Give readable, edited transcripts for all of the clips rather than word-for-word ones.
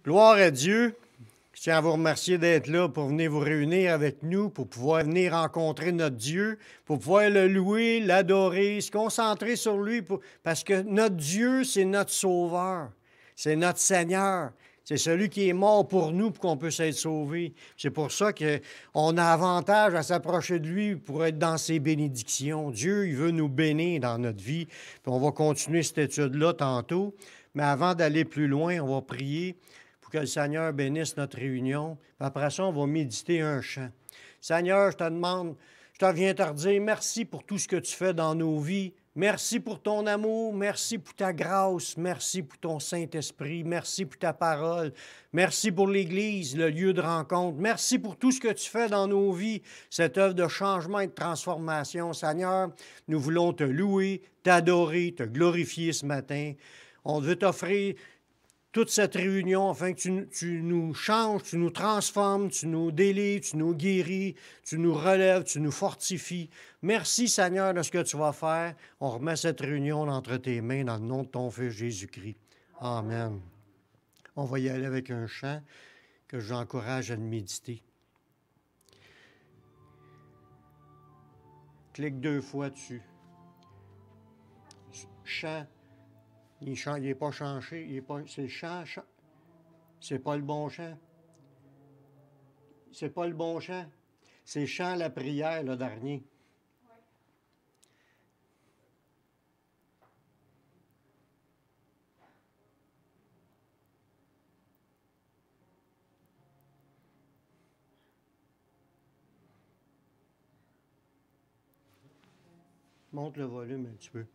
Gloire à Dieu. Je tiens à vous remercier d'être là pour venir vous réunir avec nous, pour pouvoir venir rencontrer notre Dieu, pour pouvoir le louer, l'adorer, se concentrer sur lui, parce que notre Dieu, c'est notre Sauveur, c'est notre Seigneur. C'est celui qui est mort pour nous pour qu'on puisse être sauvé. C'est pour ça qu'on a avantage à s'approcher de lui pour être dans ses bénédictions. Dieu, il veut nous bénir dans notre vie. Puis on va continuer cette étude-là tantôt. Mais avant d'aller plus loin, on va prier pour que le Seigneur bénisse notre réunion. Puis après ça, on va méditer un chant. Seigneur, je te demande, je te viens te redire merci pour tout ce que tu fais dans nos vies. Merci pour ton amour, merci pour ta grâce, merci pour ton Saint-Esprit, merci pour ta parole, merci pour l'Église, le lieu de rencontre, merci pour tout ce que tu fais dans nos vies, cette œuvre de changement et de transformation. Seigneur, nous voulons te louer, t'adorer, te glorifier ce matin. On veut t'offrir toute cette réunion afin que tu nous changes, tu nous transformes, tu nous délivres, tu nous guéris, tu nous relèves, tu nous fortifies. Merci Seigneur de ce que tu vas faire. On remet cette réunion entre tes mains dans le nom de ton Fils Jésus-Christ. Amen. On va y aller avec un chant que j'encourage à le méditer. Clique 2 fois dessus. Chant. Il n'est pas chanché, c'est le chant. C'est pas le bon chant. C'est pas le bon chant. C'est chant la prière, le dernier. Monte le volume un petit peu.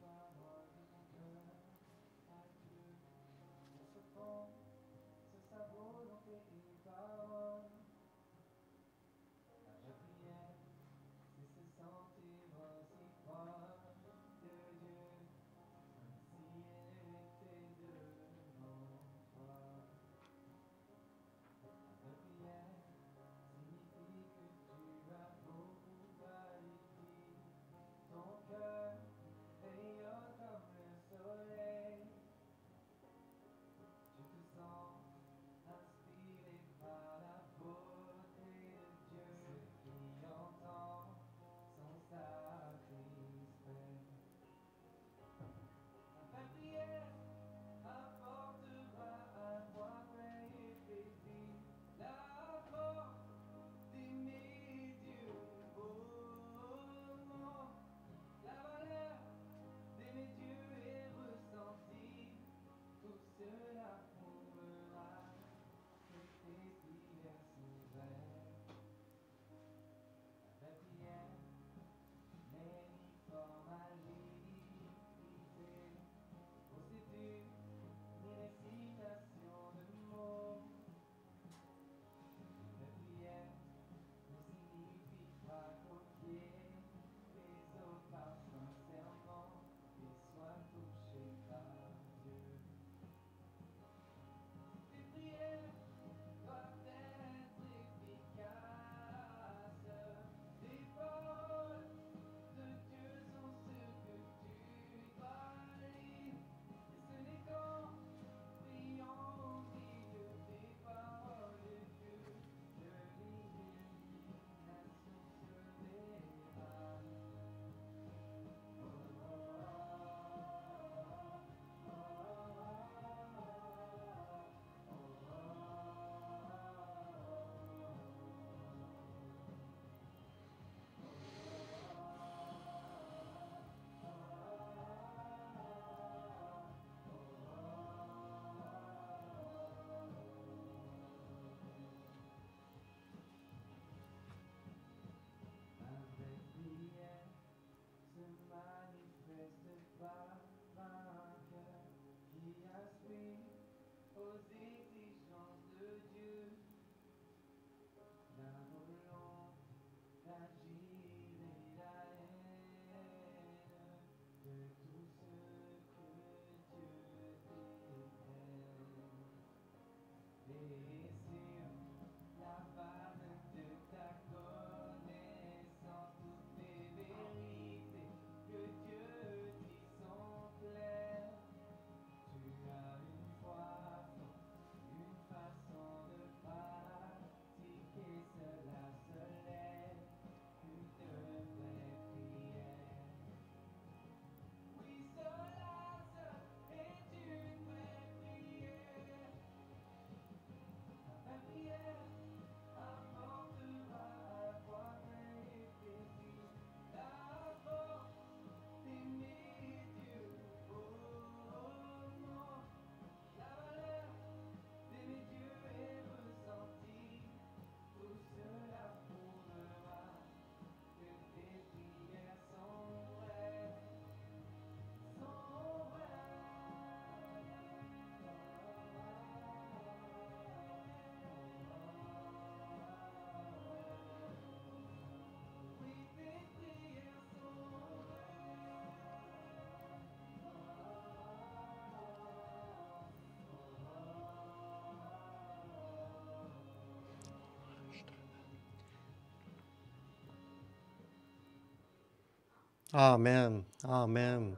Amen. Amen.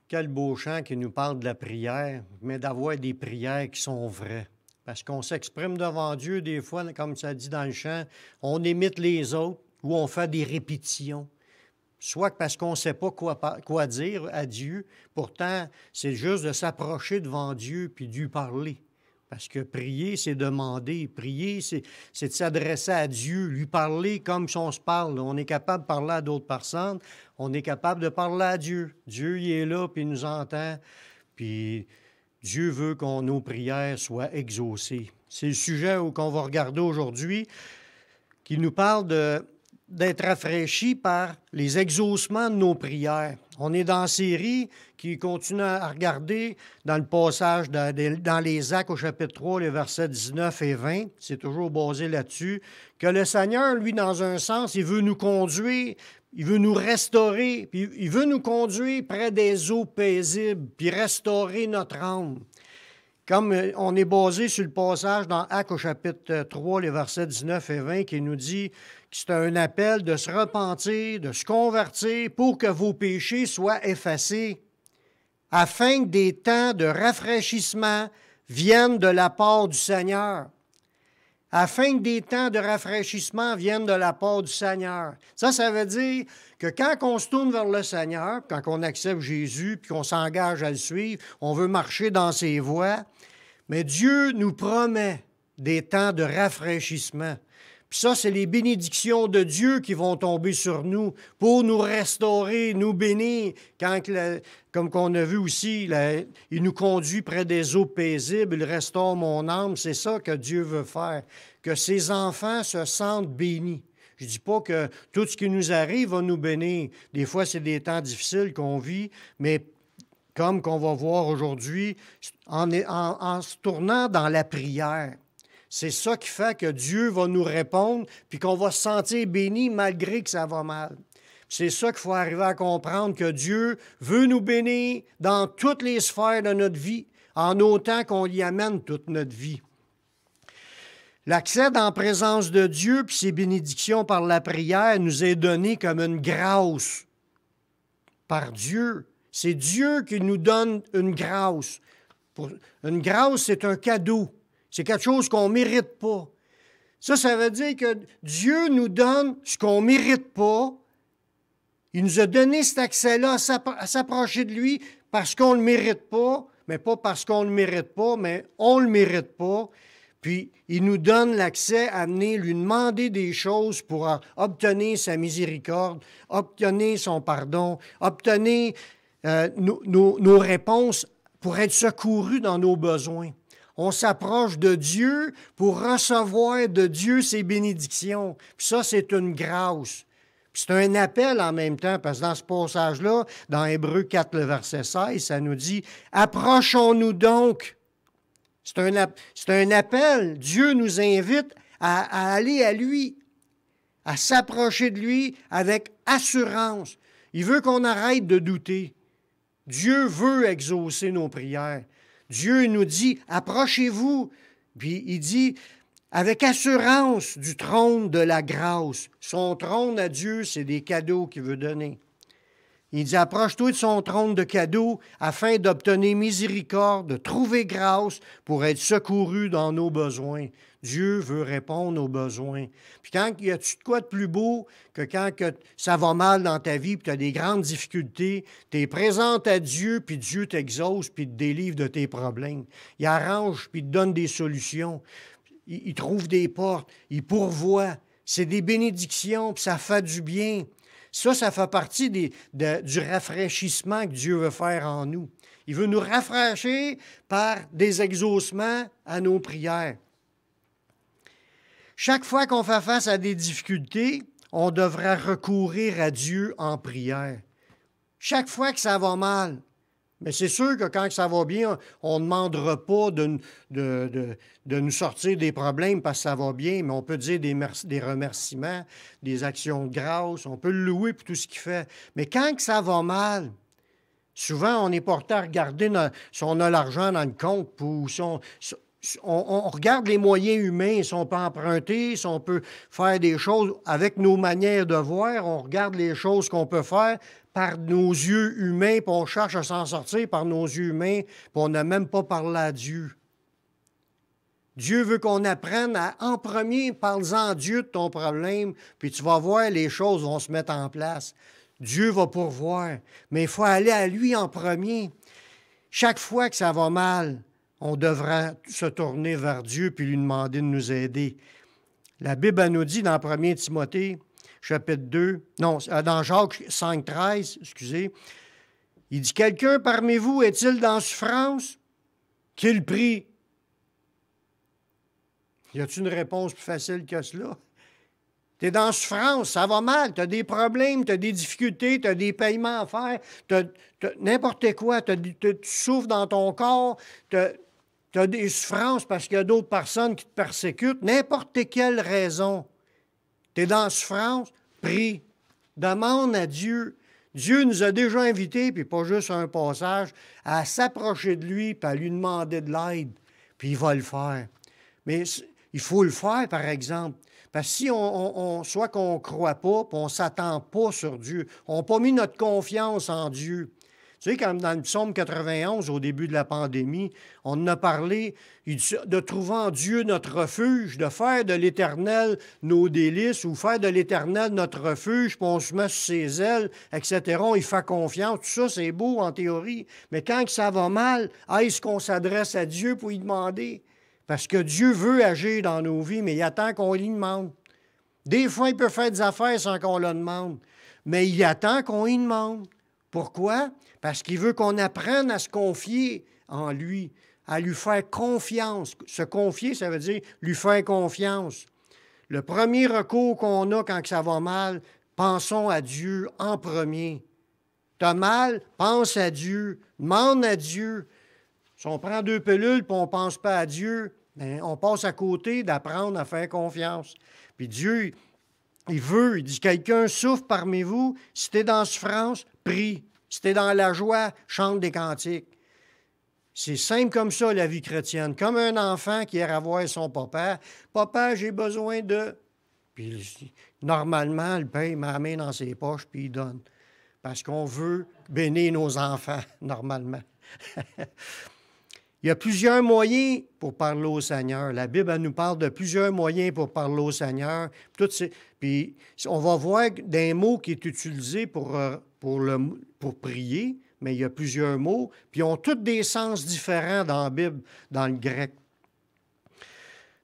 Quel beau chant qui nous parle de la prière, mais d'avoir des prières qui sont vraies. Parce qu'on s'exprime devant Dieu des fois, comme ça dit dans le chant, on imite les autres ou on fait des répétitions. Soit parce qu'on ne sait pas quoi dire à Dieu, pourtant, c'est juste de s'approcher devant Dieu puis de lui parler. Parce que prier, c'est demander. Prier, c'est de s'adresser à Dieu, lui parler comme si on se parle. On est capable de parler à d'autres personnes, on est capable de parler à Dieu. Dieu, il est là, puis il nous entend, puis Dieu veut que nos prières soient exaucées. C'est le sujet qu'on va regarder aujourd'hui, qui nous parle d'être rafraîchis par les exaucements de nos prières. On est dans la série qui continue à regarder dans le passage dans les Actes au chapitre 3, les versets 19 et 20. C'est toujours basé là-dessus. Que le Seigneur, lui, dans un sens, il veut nous conduire, il veut nous restaurer, puis il veut nous conduire près des eaux paisibles, puis restaurer notre âme. Comme on est basé sur le passage dans Actes au chapitre 3, les versets 19 et 20, qui nous dit que c'est un appel de se repentir, de se convertir pour que vos péchés soient effacés, afin que des temps de rafraîchissement viennent de la part du Seigneur. Afin que des temps de rafraîchissement viennent de la part du Seigneur. Ça veut dire que quand on se tourne vers le Seigneur, quand on accepte Jésus, puis qu'on s'engage à le suivre, on veut marcher dans ses voies, mais Dieu nous promet des temps de rafraîchissement. Puis ça, c'est les bénédictions de Dieu qui vont tomber sur nous pour nous restaurer, nous bénir. Comme qu'on a vu aussi, il nous conduit près des eaux paisibles, il restaure mon âme. C'est ça que Dieu veut faire, que ses enfants se sentent bénis. Je ne dis pas que tout ce qui nous arrive va nous bénir. Des fois, c'est des temps difficiles qu'on vit, mais comme qu'on va voir aujourd'hui, en se tournant dans la prière. C'est ça qui fait que Dieu va nous répondre, puis qu'on va se sentir béni malgré que ça va mal. C'est ça qu'il faut arriver à comprendre, que Dieu veut nous bénir dans toutes les sphères de notre vie, en autant qu'on y amène toute notre vie. L'accès dans la présence de Dieu, puis ses bénédictions par la prière, nous est donné comme une grâce par Dieu. C'est Dieu qui nous donne une grâce. Une grâce, c'est un cadeau. C'est quelque chose qu'on ne mérite pas. Ça veut dire que Dieu nous donne ce qu'on ne mérite pas. Il nous a donné cet accès-là à s'approcher de lui parce qu'on ne le mérite pas, mais pas parce qu'on ne le mérite pas, mais on ne le mérite pas. Puis, il nous donne l'accès à venir lui demander des choses pour obtenir sa miséricorde, obtenir son pardon, obtenir nos réponses pour être secourus dans nos besoins. On s'approche de Dieu pour recevoir de Dieu ses bénédictions. Puis ça, c'est une grâce. Puis c'est un appel en même temps, parce que dans ce passage-là, dans Hébreux 4, le verset 16, ça nous dit « Approchons-nous donc ». C'est un appel. Dieu nous invite à aller à lui, à s'approcher de lui avec assurance. Il veut qu'on arrête de douter. Dieu veut exaucer nos prières. Dieu nous dit, approchez-vous. Puis il dit, avec assurance du trône de la grâce. Son trône à Dieu, c'est des cadeaux qu'il veut donner. Il dit, approche-toi de son trône de cadeaux afin d'obtenir miséricorde, de trouver grâce pour être secouru dans nos besoins. Dieu veut répondre aux besoins. Puis quand il y a de quoi de plus beau que quand ça va mal dans ta vie, puis tu as des grandes difficultés, tu es présente à Dieu, puis Dieu t'exauce, puis te délivre de tes problèmes. Il arrange, puis te donne des solutions. Il trouve des portes, il pourvoit. C'est des bénédictions, puis ça fait du bien. Ça fait partie du rafraîchissement que Dieu veut faire en nous. Il veut nous rafraîchir par des exaucements à nos prières. Chaque fois qu'on fait face à des difficultés, on devra recourir à Dieu en prière. Chaque fois que ça va mal. Mais c'est sûr que quand ça va bien, on ne demandera pas de nous sortir des problèmes parce que ça va bien, mais on peut dire des remerciements, des actions de grâce, on peut le louer pour tout ce qu'il fait. Mais quand ça va mal, souvent on est porté à regarder si on a l'argent dans le compte ou On regarde les moyens humains, si on peut emprunter, si on peut faire des choses avec nos manières de voir, on regarde les choses qu'on peut faire par nos yeux humains, puis on cherche à s'en sortir par nos yeux humains, puis on n'a même pas parlé à Dieu. Dieu veut qu'on apprenne à, en premier, parle-en à Dieu de ton problème, puis tu vas voir, les choses vont se mettre en place. Dieu va pourvoir, mais il faut aller à lui en premier. Chaque fois que ça va mal, on devra se tourner vers Dieu puis lui demander de nous aider. La Bible elle nous dit dans 1 Timothée, chapitre 2, non, dans Jacques 5, 13, excusez, il dit « Quelqu'un parmi vous est-il dans souffrance? Qu'il prie. » Y a-t-il une réponse plus facile que cela? Tu es dans souffrance, ça va mal, tu as des problèmes, tu as des difficultés, tu as des paiements à faire, n'importe quoi, tu souffres dans ton corps, tu as des souffrances parce qu'il y a d'autres personnes qui te persécutent, n'importe quelle raison. Tu es dans souffrance, prie, demande à Dieu. Dieu nous a déjà invités, puis pas juste un passage, à s'approcher de lui, puis à lui demander de l'aide, puis il va le faire. Mais il faut le faire, par exemple. Parce que si soit qu'on ne croit pas, puis on ne s'attend pas sur Dieu, on n'a pas mis notre confiance en Dieu. Tu sais, comme dans le psaume 91, au début de la pandémie, on en a parlé de trouver en Dieu notre refuge, de faire de l'Éternel nos délices, ou faire de l'Éternel notre refuge, puis on se met sur ses ailes, etc. On y fait confiance. Tout ça, c'est beau en théorie. Mais quand ça va mal, est-ce qu'on s'adresse à Dieu pour y demander? Parce que Dieu veut agir dans nos vies, mais il attend qu'on lui demande. Des fois, il peut faire des affaires sans qu'on le demande, mais il attend qu'on lui demande. Pourquoi? Parce qu'il veut qu'on apprenne à se confier en lui, à lui faire confiance. Se confier, ça veut dire lui faire confiance. Le premier recours qu'on a quand ça va mal, pensons à Dieu en premier. T'as mal, pense à Dieu, demande à Dieu. Si on prend 2 pilules et on ne pense pas à Dieu, bien, on passe à côté d'apprendre à faire confiance. Puis Dieu, il dit, quelqu'un souffre parmi vous, si tu es dans la souffrance, prie. Si tu es dans la joie, chante des cantiques. C'est simple comme ça, la vie chrétienne. Comme un enfant qui ira voir son papa. Papa, j'ai besoin de... Puis normalement, le père met la main dans ses poches puis il donne. Parce qu'on veut bénir nos enfants, normalement. Il y a plusieurs moyens pour parler au Seigneur. La Bible elle nous parle de plusieurs moyens pour parler au Seigneur. Puis on va voir des mots qui sont utilisés pour prier, mais il y a plusieurs mots, puis ils ont tous des sens différents dans la Bible, dans le grec.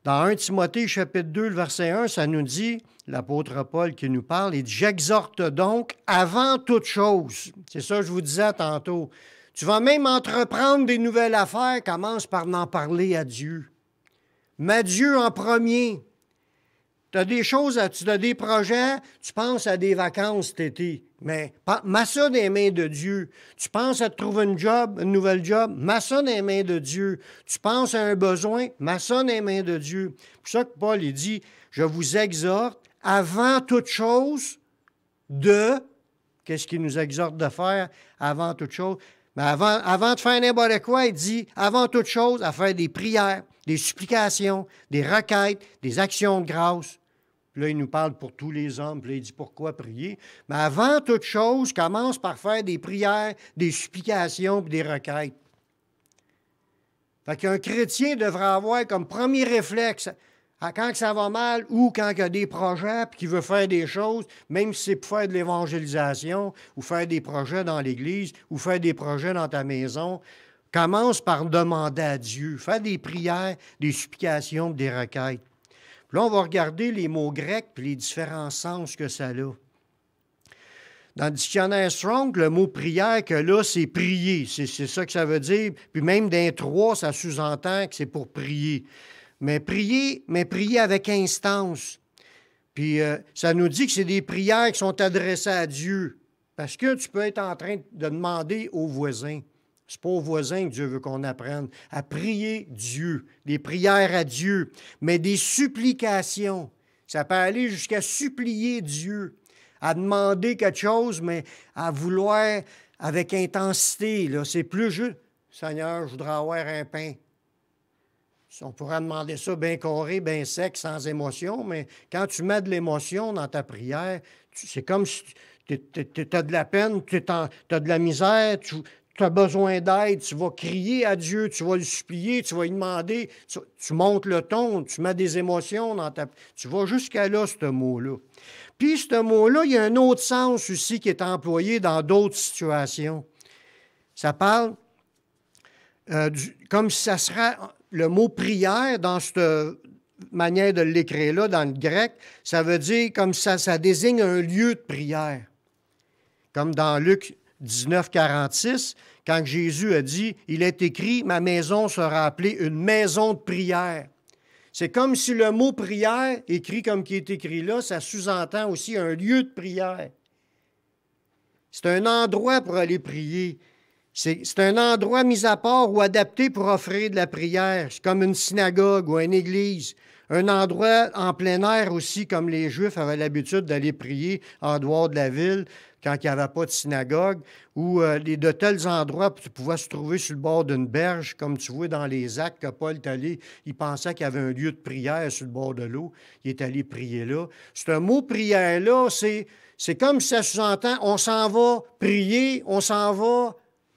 Dans 1 Timothée, chapitre 2, le verset 1, ça nous dit, l'apôtre Paul qui nous parle, il dit « J'exhorte donc avant toute chose. » C'est ça que je vous disais tantôt. Tu vas même entreprendre des nouvelles affaires, commence par en parler à Dieu. Mets Dieu en premier. Tu as des choses, tu as des projets, tu penses à des vacances cet été, mais mets ça dans les mains de Dieu. Tu penses à te trouver une nouvelle job, mets ça dans les mains de Dieu. Tu penses à un besoin, mets ça dans les mains de Dieu. C'est pour ça que Paul il dit, je vous exhorte avant toute chose qu'est-ce qu'il nous exhorte de faire avant toute chose? Mais avant de faire n'importe quoi, il dit, avant toute chose, à faire des prières, des supplications, des requêtes, des actions de grâce. Puis là, il nous parle pour tous les hommes, puis là, il dit pourquoi prier. Mais avant toute chose, commence par faire des prières, des supplications, puis des requêtes. Fait qu'un chrétien devrait avoir comme premier réflexe, quand ça va mal ou quand il y a des projets puis qu'il veut faire des choses, même si c'est pour faire de l'évangélisation ou faire des projets dans l'Église ou faire des projets dans ta maison, commence par demander à Dieu. Fais des prières, des supplications, des requêtes. Puis là, on va regarder les mots grecs et les différents sens que ça a. Dans le dictionnaire Strong, le mot prière, que là, c'est prier. C'est ça que ça veut dire. Puis même dans 3, ça sous-entend que c'est pour prier. Mais prier avec instance. Puis ça nous dit que c'est des prières qui sont adressées à Dieu. Parce que tu peux être en train de demander aux voisins. C'est pas aux voisins que Dieu veut qu'on apprenne à prier Dieu, des prières à Dieu, mais des supplications. Ça peut aller jusqu'à supplier Dieu, à demander quelque chose, mais à vouloir avec intensité. Là. C'est plus juste, Seigneur, je voudrais avoir un pain. On pourrait demander ça bien carré, bien sec, sans émotion, mais quand tu mets de l'émotion dans ta prière, c'est comme si tu as de la peine, tu as de la misère, tu as besoin d'aide, tu vas crier à Dieu, tu vas lui supplier, tu vas lui demander, tu montes le ton, tu mets des émotions dans ta... Tu vas jusqu'à là, ce mot-là. Puis, ce mot-là, il y a un autre sens aussi qui est employé dans d'autres situations. Ça parle comme si ça serait... Le mot prière, dans cette manière de l'écrire là, dans le grec, ça veut dire comme ça désigne un lieu de prière. Comme dans Luc 19, 46, quand Jésus a dit, il est écrit, ma maison sera appelée une maison de prière. C'est comme si le mot prière, écrit comme qui est écrit là, ça sous-entend aussi un lieu de prière. C'est un endroit pour aller prier. C'est un endroit mis à part ou adapté pour offrir de la prière. C'est comme une synagogue ou une église. Un endroit en plein air aussi, comme les Juifs avaient l'habitude d'aller prier en dehors de la ville quand il n'y avait pas de synagogue, ou de tels endroits, tu pouvais se trouver sur le bord d'une berge, comme tu vois dans les Actes que Paul est allé, il pensait qu'il y avait un lieu de prière sur le bord de l'eau. Il est allé prier là. C'est un mot prière-là, c'est comme si ça sous-entend, on s'en va prier, on s'en va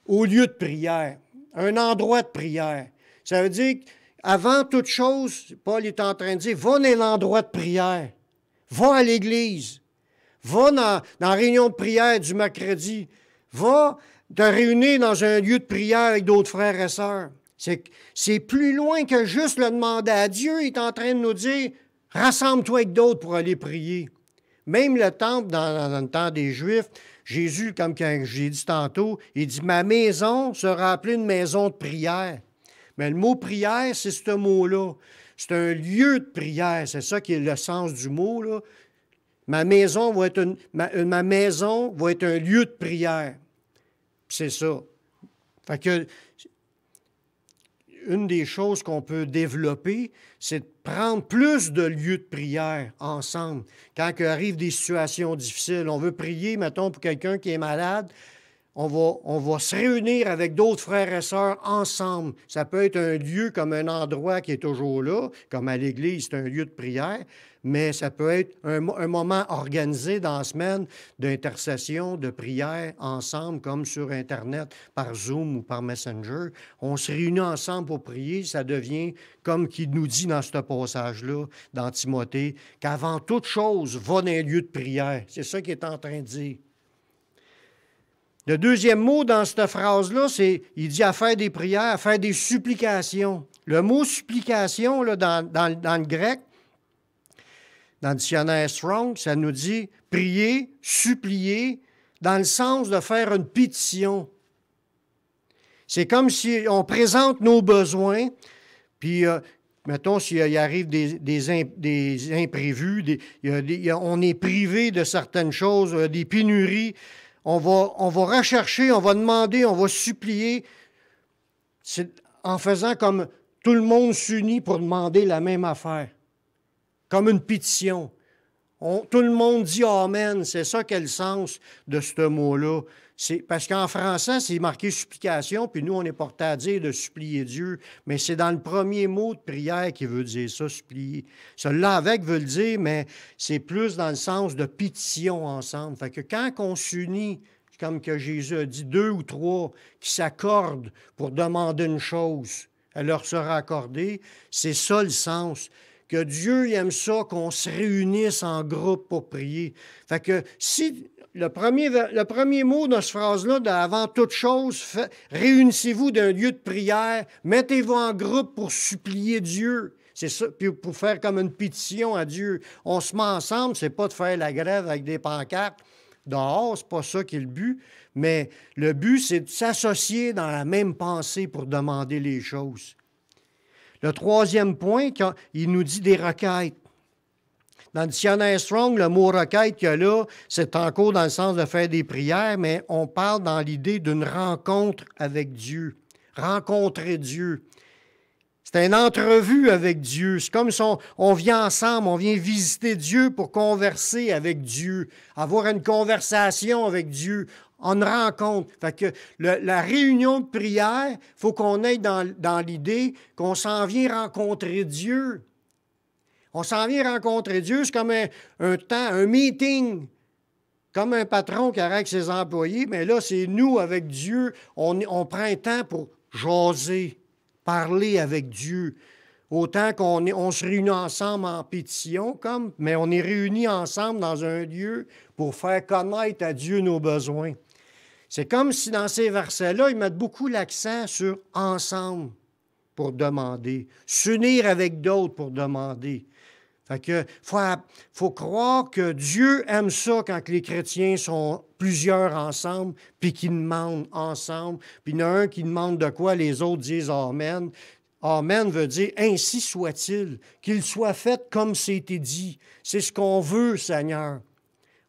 au lieu de prière, un endroit de prière. Ça veut dire qu'avant toute chose, Paul est en train de dire, va dans l'endroit de prière, va à l'église, va dans la réunion de prière du mercredi, va te réunir dans un lieu de prière avec d'autres frères et sœurs. C'est plus loin que juste le demander à Dieu. Il est en train de nous dire, rassemble-toi avec d'autres pour aller prier. Même le temple, dans le temps des Juifs, Jésus, comme j'ai dit tantôt, il dit « Ma maison sera appelée une maison de prière ». Mais le mot « prière », c'est ce mot-là. C'est un lieu de prière. C'est ça qui est le sens du mot, là. Ma maison va être un lieu de prière. C'est ça. Fait que une des choses qu'on peut développer, c'est de prendre plus de lieux de prière ensemble. Quand arrivent des situations difficiles, on veut prier, mettons, pour quelqu'un qui est malade, on va se réunir avec d'autres frères et sœurs ensemble. Ça peut être un lieu comme un endroit qui est toujours là, comme à l'église, c'est un lieu de prière, mais ça peut être un moment organisé dans la semaine d'intercession, de prière ensemble, comme sur Internet, par Zoom ou par Messenger. On se réunit ensemble pour prier, ça devient comme qu'il nous dit dans ce passage-là, dans Timothée, qu'avant toute chose, va dans un lieu de prière. C'est ça qu'il est en train de dire. Le deuxième mot dans cette phrase-là, il dit à faire des prières, à faire des supplications. Le mot supplication, là, dans le grec, dans le dictionnaire Strong, ça nous dit prier, supplier, dans le sens de faire une pétition. C'est comme si on présente nos besoins, puis, mettons, s'il arrive des imprévus, on est privé de certaines choses, des pénuries. On va rechercher, on va demander, on va supplier. C'est en faisant comme tout le monde s'unit pour demander la même affaire. Comme une pétition. Tout le monde dit Amen. C'est ça qu'est le sens de ce mot-là. Parce qu'en français, c'est marqué supplication, puis nous, on est porté à dire de supplier Dieu. Mais c'est dans le premier mot de prière qui veut dire ça, supplier. Celui-là avec veut le dire, mais c'est plus dans le sens de pétition ensemble. Fait que quand on s'unit, comme que Jésus a dit, 2 ou 3 qui s'accordent pour demander une chose, elle leur sera accordée, c'est ça le sens. Que Dieu aime ça, qu'on se réunisse en groupe pour prier. Fait que si le premier mot de cette phrase-là, avant toute chose, réunissez-vous d'un lieu de prière, mettez-vous en groupe pour supplier Dieu. C'est ça, puis pour faire comme une pétition à Dieu. On se met ensemble, c'est pas de faire la grève avec des pancartes dehors, c'est pas ça qui est le but, mais le but, c'est de s'associer dans la même pensée pour demander les choses. Le troisième point, il nous dit des requêtes. Dans le dictionnaire Strong, le mot requête qu'il y a là, c'est encore dans le sens de faire des prières, mais on parle dans l'idée d'une rencontre avec Dieu. Rencontrer Dieu. C'est une entrevue avec Dieu. C'est comme si on vient ensemble, on vient visiter Dieu pour converser avec Dieu, avoir une conversation avec Dieu, en rencontre. Fait que la réunion de prière, il faut qu'on aille dans l'idée qu'on s'en vient rencontrer Dieu. On s'en vient rencontrer Dieu, c'est comme un meeting, comme un patron qui arrête ses employés, mais là, c'est nous avec Dieu. On prend un temps pour jaser, parler avec Dieu. Autant on se réunit ensemble en pétition, mais on est réunis ensemble dans un lieu pour faire connaître à Dieu nos besoins. C'est comme si dans ces versets-là, ils mettent beaucoup l'accent sur ensemble pour demander, s'unir avec d'autres pour demander. Fait que faut croire que Dieu aime ça quand les chrétiens sont plusieurs ensemble, puis qu'ils demandent ensemble. Puis il y en a un qui demande de quoi, les autres disent Amen. Amen veut dire « Ainsi soit-il, qu'il soit fait comme c'était dit. » C'est ce qu'on veut, Seigneur.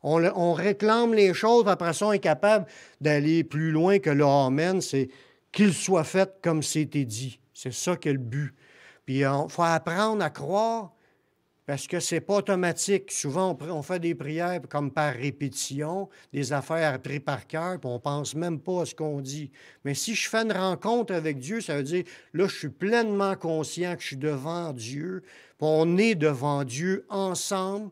On réclame les choses, puis après ça, on est capable d'aller plus loin que le Amen. C'est « qu'il soit fait comme c'était dit. » C'est ça qu'est le but. Puis il faut apprendre à croire, parce que ce n'est pas automatique. Souvent, on fait des prières comme par répétition, des affaires apprises par cœur, puis on ne pense même pas à ce qu'on dit. Mais si je fais une rencontre avec Dieu, ça veut dire, là, je suis pleinement conscient que je suis devant Dieu, puis on est devant Dieu ensemble,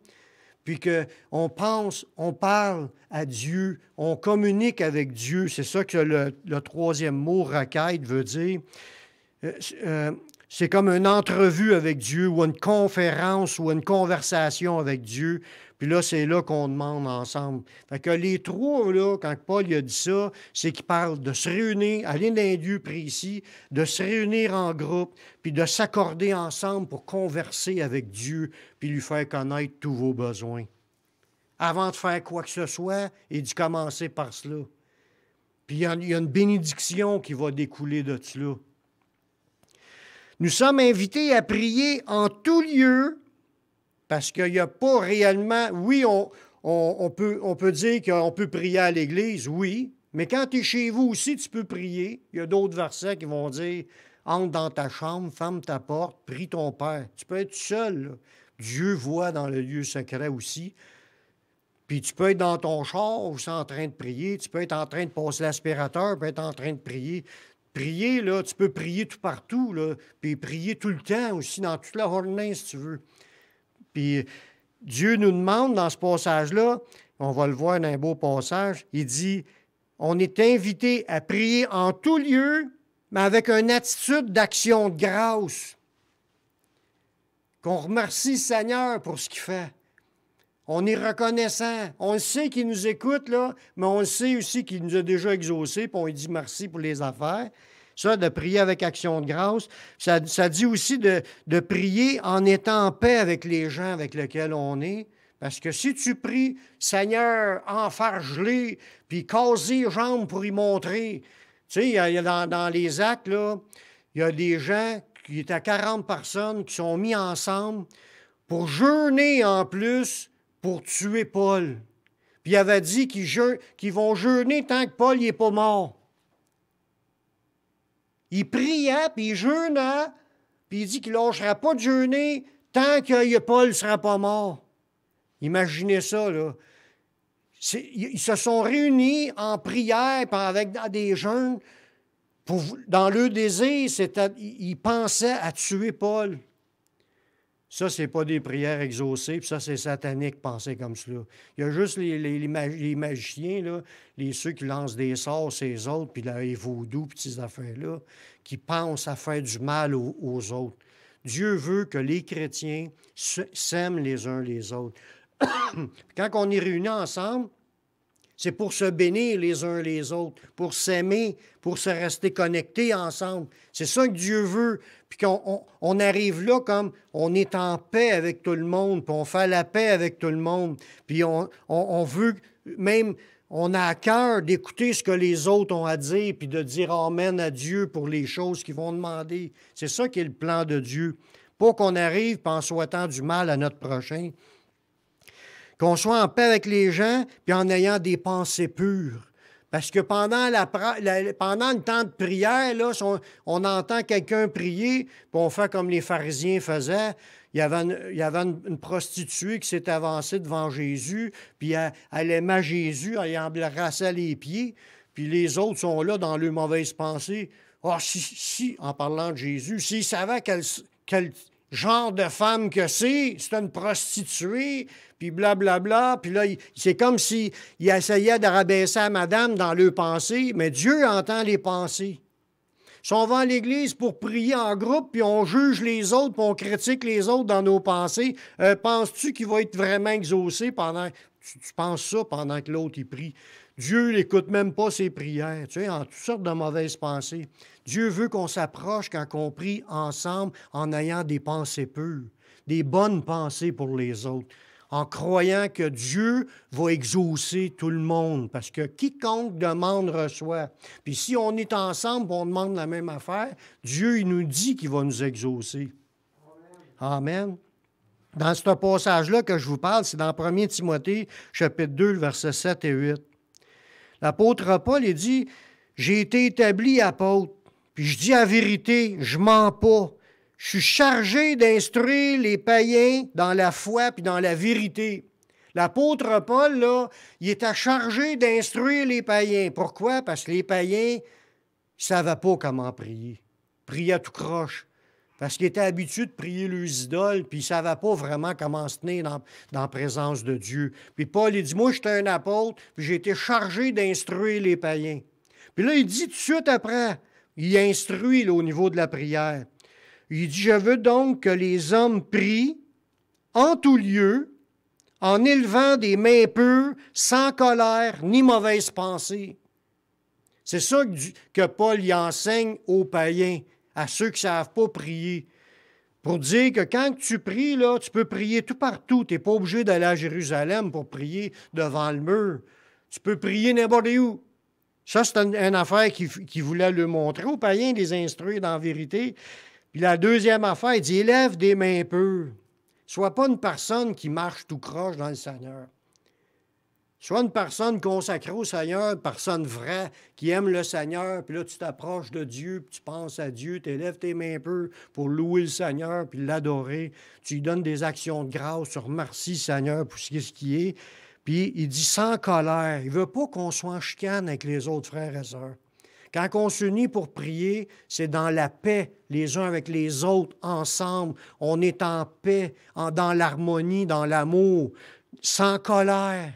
puis qu'on pense, on parle à Dieu, on communique avec Dieu. C'est ça que le troisième mot, requête, veut dire. C'est comme une entrevue avec Dieu ou une conférence ou une conversation avec Dieu. Puis là, c'est là qu'on demande ensemble. Fait que les trois, là, quand Paul a dit ça, c'est qu'il parle de se réunir, aller dans un lieu précis, de se réunir en groupe, puis de s'accorder ensemble pour converser avec Dieu, puis lui faire connaître tous vos besoins. Avant de faire quoi que ce soit, il dit commencer par cela. Puis il y a une bénédiction qui va découler de cela. Nous sommes invités à prier en tout lieu, parce qu'il n'y a pas réellement... Oui, on peut dire qu'on peut prier à l'Église, oui, mais quand tu es chez vous aussi, tu peux prier. Il y a d'autres versets qui vont dire « Entre dans ta chambre, ferme ta porte, prie ton Père. » Tu peux être seul, là. Dieu voit dans le lieu secret aussi. Puis tu peux être dans ton char aussi en train de prier. Tu peux être en train de passer l'aspirateur, tu peux être en train de prier. Prier, là, tu peux prier tout partout, là, puis prier tout le temps aussi, dans toute la journée, si tu veux. Puis Dieu nous demande dans ce passage-là, on va le voir dans un beau passage, il dit, on est invité à prier en tout lieu, mais avec une attitude d'action de grâce. Qu'on remercie le Seigneur pour ce qu'il fait. On est reconnaissant. On le sait qu'il nous écoute, là, mais on le sait aussi qu'il nous a déjà exaucés, puis on lui dit merci pour les affaires. Ça, de prier avec action de grâce. Ça dit aussi de prier en étant en paix avec les gens avec lesquels on est. Parce que si tu pries, Seigneur, enfarge-les, puis casse les jambes pour y montrer. Tu sais, il y a dans les actes, là, il y a des gens qui étaient à 40 personnes qui sont mis ensemble pour jeûner en plus pour tuer Paul. Puis il avait dit qu'ils vont jeûner tant que Paul n'est pas mort. Il priait, puis il jeûnait, puis il dit qu'il ne lâchera pas de jeûner tant que Paul ne sera pas mort. Imaginez ça, là. Ils se sont réunis en prière avec des jeûnes. Dans leur désir, ils pensaient à tuer Paul. Ça, ce n'est pas des prières exaucées, puis ça, c'est satanique, penser comme cela. Il y a juste les magiciens, là, ceux qui lancent des sorts, ces autres, puis les vaudous, puis ces affaires-là, qui pensent à faire du mal aux autres. Dieu veut que les chrétiens s'aiment les uns les autres. Quand on est réunis ensemble, c'est pour se bénir les uns les autres, pour s'aimer, pour se rester connectés ensemble. C'est ça que Dieu veut. Puis qu'on arrive là comme on est en paix avec tout le monde, puis on fait la paix avec tout le monde. Puis on veut même, on a à cœur d'écouter ce que les autres ont à dire, puis de dire Amen à Dieu pour les choses qu'ils vont demander. C'est ça qui est le plan de Dieu. Pas qu'on arrive en souhaitant du mal à notre prochain. Qu'on soit en paix avec les gens, puis en ayant des pensées pures. Parce que pendant le temps de prière, là, on entend quelqu'un prier, puis on fait comme les pharisiens faisaient. Il y avait une prostituée qui s'est avancée devant Jésus, puis elle aimait Jésus, elle embrassait les pieds, puis les autres sont là dans leurs mauvaises pensées. Ah, si, en parlant de Jésus, s'ils savaient quel genre de femme que c'est une prostituée, puis blablabla, puis là, c'est comme s'il essayait de rabaisser à madame dans leurs pensées, mais Dieu entend les pensées. Si on va à l'église pour prier en groupe, puis on juge les autres, puis on critique les autres dans nos pensées, penses-tu qu'il va être vraiment exaucé pendant... Tu penses ça pendant que l'autre, il prie. Dieu n'écoute même pas ses prières, tu sais, en toutes sortes de mauvaises pensées. Dieu veut qu'on s'approche quand on prie ensemble en ayant des pensées pures, des bonnes pensées pour les autres, en croyant que Dieu va exaucer tout le monde, parce que quiconque demande reçoit. Puis si on est ensemble, on demande la même affaire, Dieu, il nous dit qu'il va nous exaucer. Amen. Dans ce passage-là que je vous parle, c'est dans 1 Timothée, chapitre 2, versets 7 et 8. L'apôtre Paul, il dit, « J'ai été établi apôtre, puis je dis la vérité, je mens pas. Je suis chargé d'instruire les païens dans la foi puis dans la vérité. » L'apôtre Paul, là, il était chargé d'instruire les païens. Pourquoi? Parce que les païens ne savaient pas comment prier. Ils priaient tout croche. Parce qu'ils étaient habitués de prier leurs idoles, puis ils ne savaient pas vraiment comment se tenir dans la présence de Dieu. Puis Paul, il dit, « Moi, j'étais un apôtre, puis j'ai été chargé d'instruire les païens. » Puis là, il dit tout de suite après, il instruit là, au niveau de la prière. Il dit, « Je veux donc que les hommes prient en tout lieu, en élevant des mains pures, sans colère ni mauvaise pensée. » C'est ça que Paul y enseigne aux païens, à ceux qui ne savent pas prier. Pour dire que quand tu pries, là, tu peux prier tout partout. Tu n'es pas obligé d'aller à Jérusalem pour prier devant le mur. Tu peux prier n'importe où. Ça, c'est une affaire qu'il voulait leur montrer aux païens, les instruire dans la vérité. Puis la deuxième affaire, il dit, élève des mains pures. Sois pas une personne qui marche tout croche dans le Seigneur. Sois une personne consacrée au Seigneur, une personne vraie, qui aime le Seigneur, puis là, tu t'approches de Dieu, puis tu penses à Dieu, tu élèves tes mains pures pour louer le Seigneur, puis l'adorer. Tu lui donnes des actions de grâce, tu remercies le Seigneur pour ce qui est. Puis il dit sans colère. Il ne veut pas qu'on soit en chicane avec les autres frères et sœurs. Quand on s'unit pour prier, c'est dans la paix, les uns avec les autres, ensemble. On est en paix, dans l'harmonie, dans l'amour, sans colère.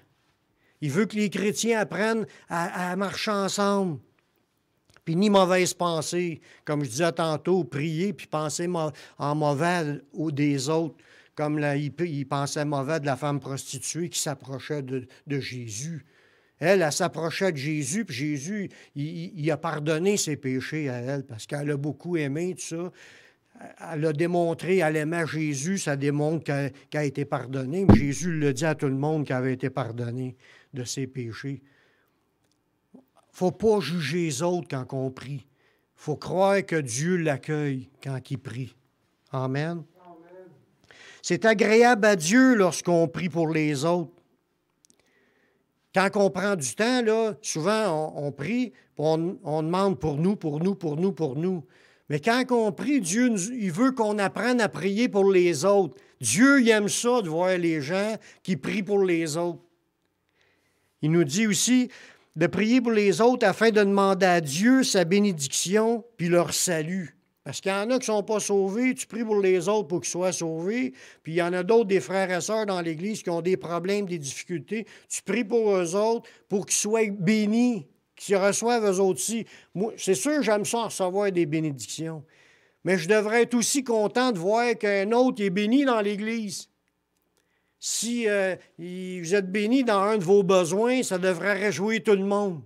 Il veut que les chrétiens apprennent à marcher ensemble. Puis ni mauvaise pensée, comme je disais tantôt, prier puis penser en mauvais des autres, comme il pensait mauvais de la femme prostituée qui s'approchait de Jésus. Elle s'approchait de Jésus, puis Jésus, il a pardonné ses péchés à elle, parce qu'elle a beaucoup aimé tout ça. Elle a démontré, elle aimait Jésus, ça démontre qu'elle a été pardonnée. Mais Jésus le dit à tout le monde qu'elle avait été pardonnée de ses péchés. Il ne faut pas juger les autres quand on prie. Il faut croire que Dieu l'accueille quand il prie. Amen. C'est agréable à Dieu lorsqu'on prie pour les autres. Quand on prend du temps, là, souvent on prie, on demande pour nous, pour nous, pour nous, pour nous. Mais quand on prie, Dieu, il veut qu'on apprenne à prier pour les autres. Dieu, il aime ça de voir les gens qui prient pour les autres. Il nous dit aussi de prier pour les autres afin de demander à Dieu sa bénédiction puis leur salut. Parce qu'il y en a qui ne sont pas sauvés, tu pries pour les autres pour qu'ils soient sauvés, puis il y en a d'autres, des frères et sœurs dans l'Église qui ont des problèmes, des difficultés, tu pries pour eux autres pour qu'ils soient bénis, qu'ils reçoivent eux autres aussi. Moi, c'est sûr, j'aime ça recevoir des bénédictions, mais je devrais être aussi content de voir qu'un autre est béni dans l'Église. Si vous êtes béni dans un de vos besoins, ça devrait réjouir tout le monde.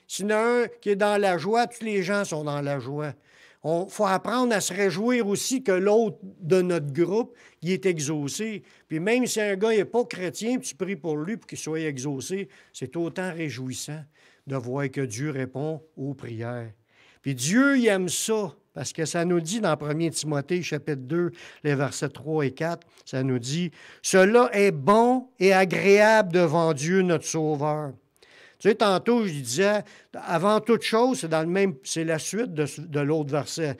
S'il y en a un qui est dans la joie, tous les gens sont dans la joie. Il faut apprendre à se réjouir aussi que l'autre de notre groupe, il est exaucé. Puis même si un gars n'est pas chrétien, tu pries pour lui pour qu'il soit exaucé, c'est autant réjouissant de voir que Dieu répond aux prières. Puis Dieu, il aime ça, parce que ça nous dit dans 1 Timothée, chapitre 2, les versets 3 et 4, ça nous dit « Cela est bon et agréable devant Dieu, notre Sauveur, Tu sais, tantôt, je disais, avant toute chose, c'est la suite de l'autre verset.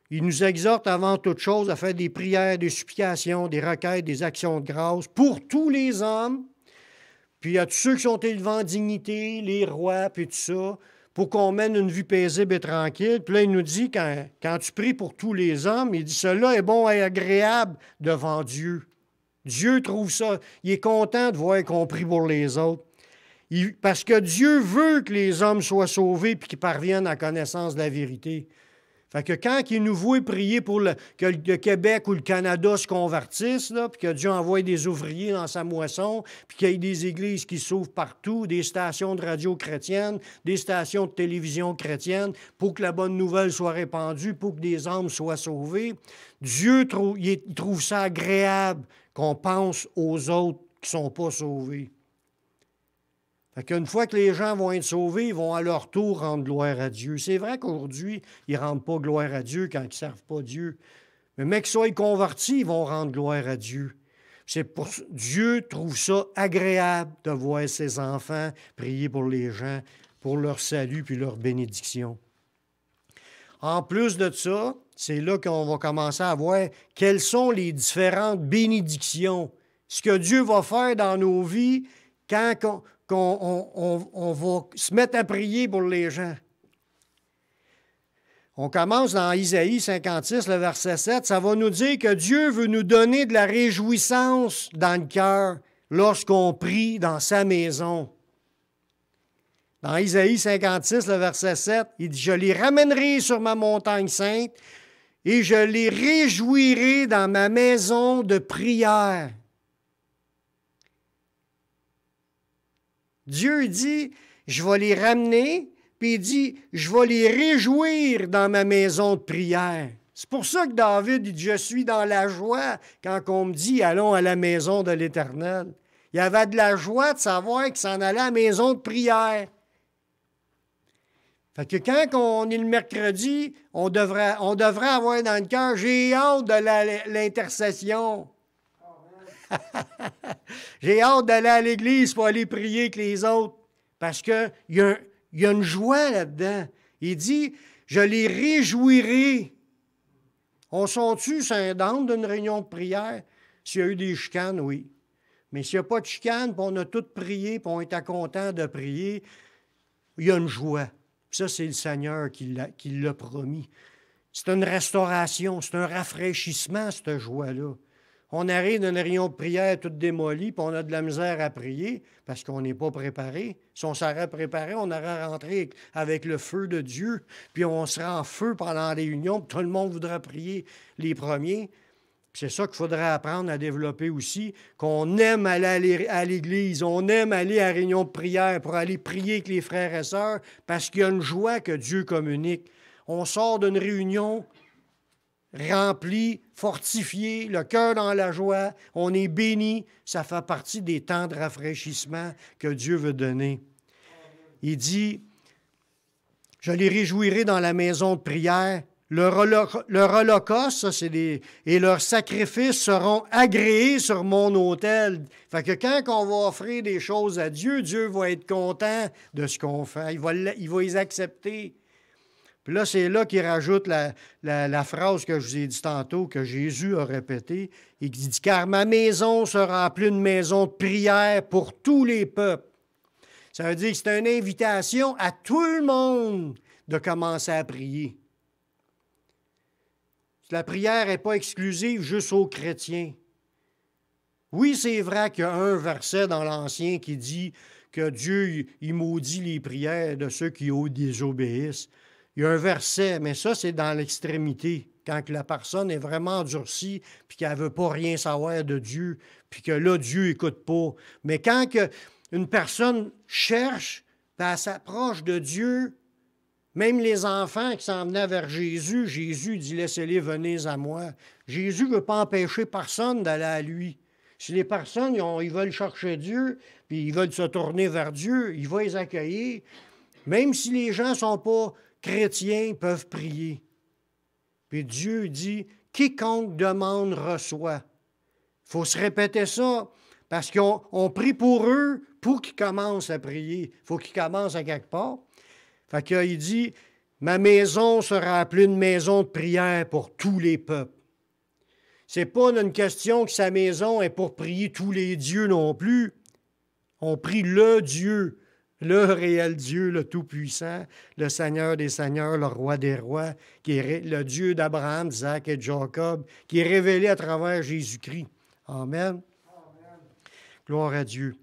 Il nous exhorte avant toute chose à faire des prières, des supplications, des requêtes, des actions de grâce pour tous les hommes. Puis il y a tous ceux qui sont élevés en dignité, les rois, puis tout ça, pour qu'on mène une vie paisible et tranquille. Puis là, il nous dit, quand tu pries pour tous les hommes, il dit, cela est bon et agréable devant Dieu. Dieu trouve ça, il est content de voir qu'on prie pour les autres. Parce que Dieu veut que les hommes soient sauvés et qu'ils parviennent à la connaissance de la vérité. Fait que quand il nous voit prier pour que le Québec ou le Canada se convertissent, là, puis que Dieu envoie des ouvriers dans sa moisson, puis qu'il y ait des églises qui s'ouvrent partout, des stations de radio chrétiennes, des stations de télévision chrétiennes, pour que la bonne nouvelle soit répandue, pour que des âmes soient sauvées, Dieu il trouve ça agréable qu'on pense aux autres qui ne sont pas sauvés. Fait qu'une fois que les gens vont être sauvés, ils vont à leur tour rendre gloire à Dieu. C'est vrai qu'aujourd'hui, ils ne rendent pas gloire à Dieu quand ils ne servent pas Dieu. Mais même qu'ils soient convertis, ils vont rendre gloire à Dieu. Dieu trouve ça agréable de voir ses enfants prier pour les gens, pour leur salut puis leur bénédiction. En plus de ça, c'est là qu'on va commencer à voir quelles sont les différentes bénédictions. Ce que Dieu va faire dans nos vies quand on va se mettre à prier pour les gens. On commence dans Isaïe 56, le verset 7. Ça va nous dire que Dieu veut nous donner de la réjouissance dans le cœur lorsqu'on prie dans sa maison. Dans Isaïe 56, le verset 7, il dit « Je les ramènerai sur ma montagne sainte et je les réjouirai dans ma maison de prière. » Dieu dit, je vais les ramener, puis il dit, je vais les réjouir dans ma maison de prière. C'est pour ça que David dit, je suis dans la joie quand on me dit, allons à la maison de l'Éternel. Il y avait de la joie de savoir qu'il s'en allait à la maison de prière. Fait que quand on est le mercredi, on devrait avoir dans le cœur, j'ai hâte de l'intercession. J'ai hâte d'aller à l'église pour aller prier avec les autres. Parce qu'il y a une joie là-dedans. Il dit, je les réjouirai. On sont-tu down d'une réunion de prière? S'il y a eu des chicanes, oui. Mais s'il n'y a pas de chicanes, puis on a tous prié, puis on était content de prier, il y a une joie. Puis ça, c'est le Seigneur qui l'a promis. C'est une restauration, c'est un rafraîchissement, cette joie-là. On arrive d'une réunion de prière toute démolie, puis on a de la misère à prier parce qu'on n'est pas préparé. Si on s'aurait préparé, on aurait rentré avec le feu de Dieu, puis on serait en feu pendant la réunion, puis tout le monde voudrait prier les premiers. Puis c'est ça qu'il faudrait apprendre à développer aussi, qu'on aime aller à l'église, on aime aller à la réunion de prière pour aller prier avec les frères et sœurs, parce qu'il y a une joie que Dieu communique. On sort d'une réunion rempli, fortifié, le cœur dans la joie, on est béni, ça fait partie des temps de rafraîchissement que Dieu veut donner. Il dit, je les réjouirai dans la maison de prière, leur holocauste, ça, et leurs sacrifices seront agréés sur mon autel. Fait que quand on va offrir des choses à Dieu, Dieu va être content de ce qu'on fait, il va les accepter. Puis là, c'est là qu'il rajoute la phrase que je vous ai dit tantôt, que Jésus a répétée. Il dit, « Car ma maison sera appelée une maison de prière pour tous les peuples. » Ça veut dire que c'est une invitation à tout le monde de commencer à prier. La prière n'est pas exclusive juste aux chrétiens. Oui, c'est vrai qu'il y a un verset dans l'Ancien qui dit que Dieu, il maudit les prières de ceux qui désobéissent. Il y a un verset, mais ça, c'est dans l'extrémité, quand la personne est vraiment endurcie, puis qu'elle ne veut pas rien savoir de Dieu, puis que là, Dieu n'écoute pas. Mais quand une personne cherche, puis elle s'approche de Dieu, même les enfants qui s'en venaient vers Jésus, Jésus dit « Laissez-les venir à moi ». Jésus ne veut pas empêcher personne d'aller à lui. Si les personnes, ils veulent chercher Dieu, puis ils veulent se tourner vers Dieu, il va les accueillir. Même si les gens ne sont pas chrétiens, peuvent prier. Puis Dieu dit, quiconque demande reçoit. Il faut se répéter ça Parce qu'on prie pour eux pour qu'ils commencent à prier. Il faut qu'ils commencent à quelque part. Fait qu'il dit, ma maison sera appelée une maison de prière pour tous les peuples. C'est pas une question que sa maison est pour prier tous les dieux non plus. On prie le Dieu, le réel Dieu, le Tout-Puissant, le Seigneur des Seigneurs, le Roi des Rois, qui est le Dieu d'Abraham, d'Isaac et de Jacob, qui est révélé à travers Jésus-Christ. Amen. Gloire à Dieu.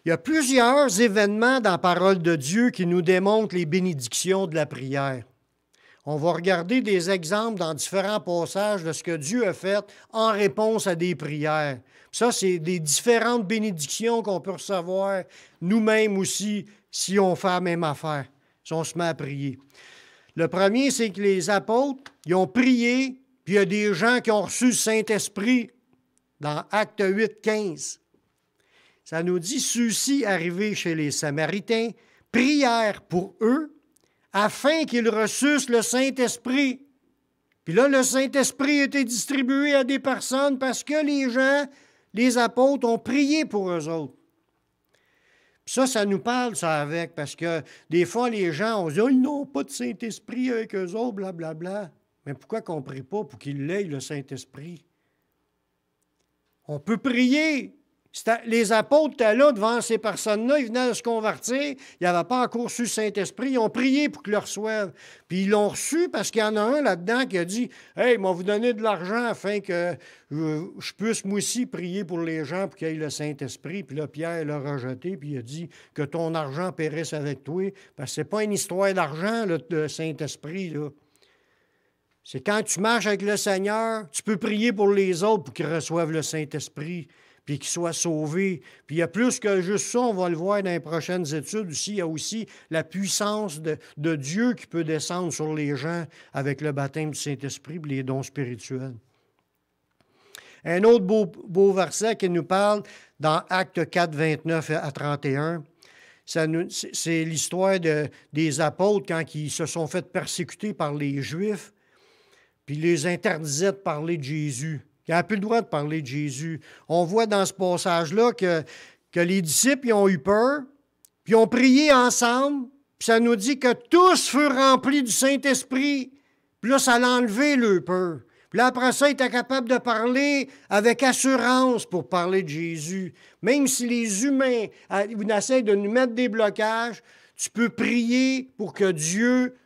Il y a plusieurs événements dans la parole de Dieu qui nous démontrent les bénédictions de la prière. On va regarder des exemples dans différents passages de ce que Dieu a fait en réponse à des prières. Ça, c'est des différentes bénédictions qu'on peut recevoir nous-mêmes aussi si on fait la même affaire, si on se met à prier. Le premier, c'est que les apôtres, ils ont prié, puis il y a des gens qui ont reçu le Saint-Esprit dans Actes 8, 15. Ça nous dit, ceux-ci arrivés chez les Samaritains, prièrent pour eux, afin qu'ils reçussent le Saint-Esprit. Puis là, le Saint-Esprit a été distribué à des personnes parce que les gens, les apôtres, ont prié pour eux autres. Puis ça nous parle, ça, avec, parce que des fois, les gens, on se dit, oh, ils n'ont pas de Saint-Esprit avec eux autres, blablabla. Mais pourquoi qu'on ne prie pas pour qu'ils l'aient, le Saint-Esprit? On peut prier. Les apôtres étaient là devant ces personnes-là, ils venaient de se convertir, ils n'avaient pas encore reçu le Saint-Esprit, ils ont prié pour qu'ils le reçoivent. Puis ils l'ont reçu parce qu'il y en a un là-dedans qui a dit « Hey, ils m'ont vous donné de l'argent afin que je puisse moi aussi prier pour les gens pour qu'ils aient le Saint-Esprit. » Puis là, Pierre l'a rejeté, puis il a dit « Que ton argent périsse avec toi. » Parce que ce n'est pas une histoire d'argent, le Saint-Esprit, là. C'est quand tu marches avec le Seigneur, tu peux prier pour les autres pour qu'ils reçoivent le Saint-Esprit, puis qu'ils soient sauvés. Puis il y a plus que juste ça, on va le voir dans les prochaines études aussi. Il y a aussi la puissance de Dieu qui peut descendre sur les gens avec le baptême du Saint-Esprit et les dons spirituels. Un autre beau verset qui nous parle dans Actes 4, 29 à 31. C'est l'histoire des apôtres quand ils se sont fait persécuter par les Juifs, puis ils les interdisaient de parler de Jésus. Ils n'avaient plus le droit de parler de Jésus. On voit dans ce passage-là que les disciples ils ont eu peur, puis ils ont prié ensemble, puis ça nous dit que tous furent remplis du Saint-Esprit. Puis là, ça l'a enlevé leur peur. Puis là, après ça, ils étaient capables de parler avec assurance pour parler de Jésus. Même si les humains essaient de nous mettre des blocages, tu peux prier pour que Dieu...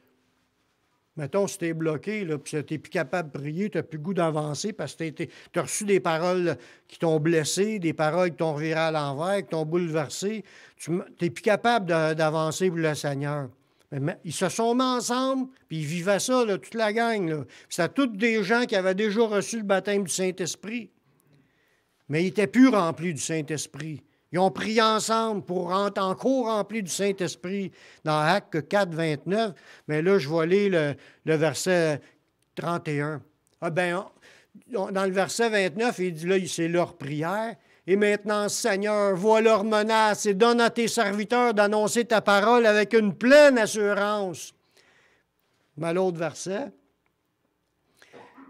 Mettons, si tu es bloqué, puis tu n'es plus capable de prier, tu n'as plus le goût d'avancer parce que tu as reçu des paroles qui t'ont blessé, des paroles qui t'ont reviré à l'envers, qui t'ont bouleversé. Tu n'es plus capable d'avancer pour le Seigneur. Mais ils se sont mis ensemble, puis ils vivaient ça, là, toute la gang. Là. C'était tous des gens qui avaient déjà reçu le baptême du Saint-Esprit. Mais ils n'étaient plus remplis du Saint-Esprit. Ils ont prié ensemble pour rentrer encore remplis du Saint-Esprit dans Actes 4, 29. Mais là, je vais lire le verset 31. Dans le verset 29, il dit là, c'est leur prière. Et maintenant, Seigneur, vois leurs menaces et donne à tes serviteurs d'annoncer ta parole avec une pleine assurance. Mais l'autre verset,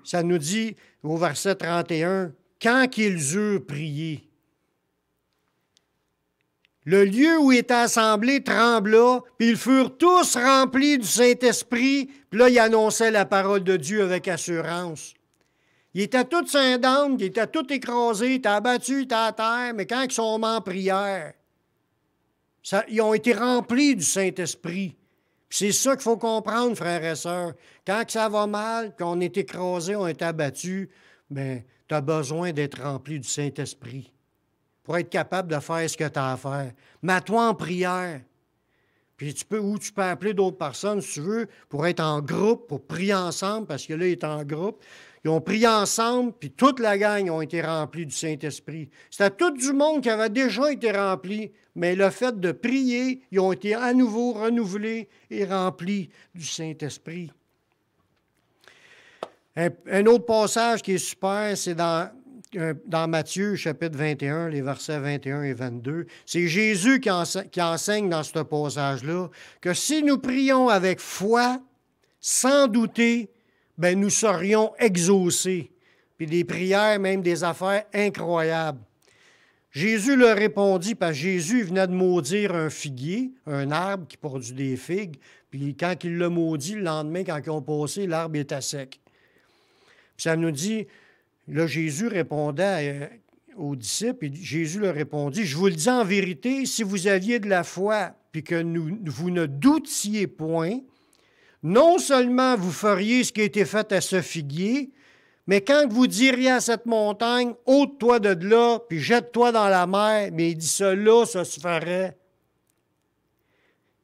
ça nous dit au verset 31, quand qu'ils eurent prié, le lieu où ils étaient assemblés trembla, puis ils furent tous remplis du Saint-Esprit, puis là, ils annonçaient la parole de Dieu avec assurance. Ils étaient tous syndambres, ils étaient tous écrasés, ils étaient abattus, ils étaient à terre, mais quand ils sont mis en prière, ils ont été remplis du Saint-Esprit. Puis c'est ça qu'il faut comprendre, frères et sœurs. Quand ça va mal, qu'on est écrasé, on est abattu, bien, tu as besoin d'être rempli du Saint-Esprit pour être capable de faire ce que tu as à faire. Mets-toi en prière. Puis tu peux appeler d'autres personnes, si tu veux, pour être en groupe, pour prier ensemble, parce que là, ils est en groupe. Ils ont prié ensemble, puis toute la gang ont été remplis du Saint-Esprit. C'était tout du monde qui avait déjà été rempli, mais le fait de prier, ils ont été à nouveau renouvelés et remplis du Saint-Esprit. Un autre passage qui est super, c'est dans Matthieu, chapitre 21, les versets 21 et 22. C'est Jésus qui enseigne dans ce passage-là que si nous prions avec foi, sans douter, ben nous serions exaucés. Puis des prières, même des affaires incroyables. Jésus leur répondit, parce que Jésus venait de maudire un figuier, un arbre qui produit des figues, puis quand il l'a maudit, le lendemain, quand ils ont passé, l'arbre était sec. Puis ça nous dit, là, Jésus répondait aux disciples, et Jésus leur répondit, « Je vous le dis en vérité, si vous aviez de la foi, puis que vous ne doutiez point, non seulement vous feriez ce qui a été fait à ce figuier, mais quand vous diriez à cette montagne, ôte-toi de là, puis jette-toi dans la mer, mais il dit cela, ça se ferait.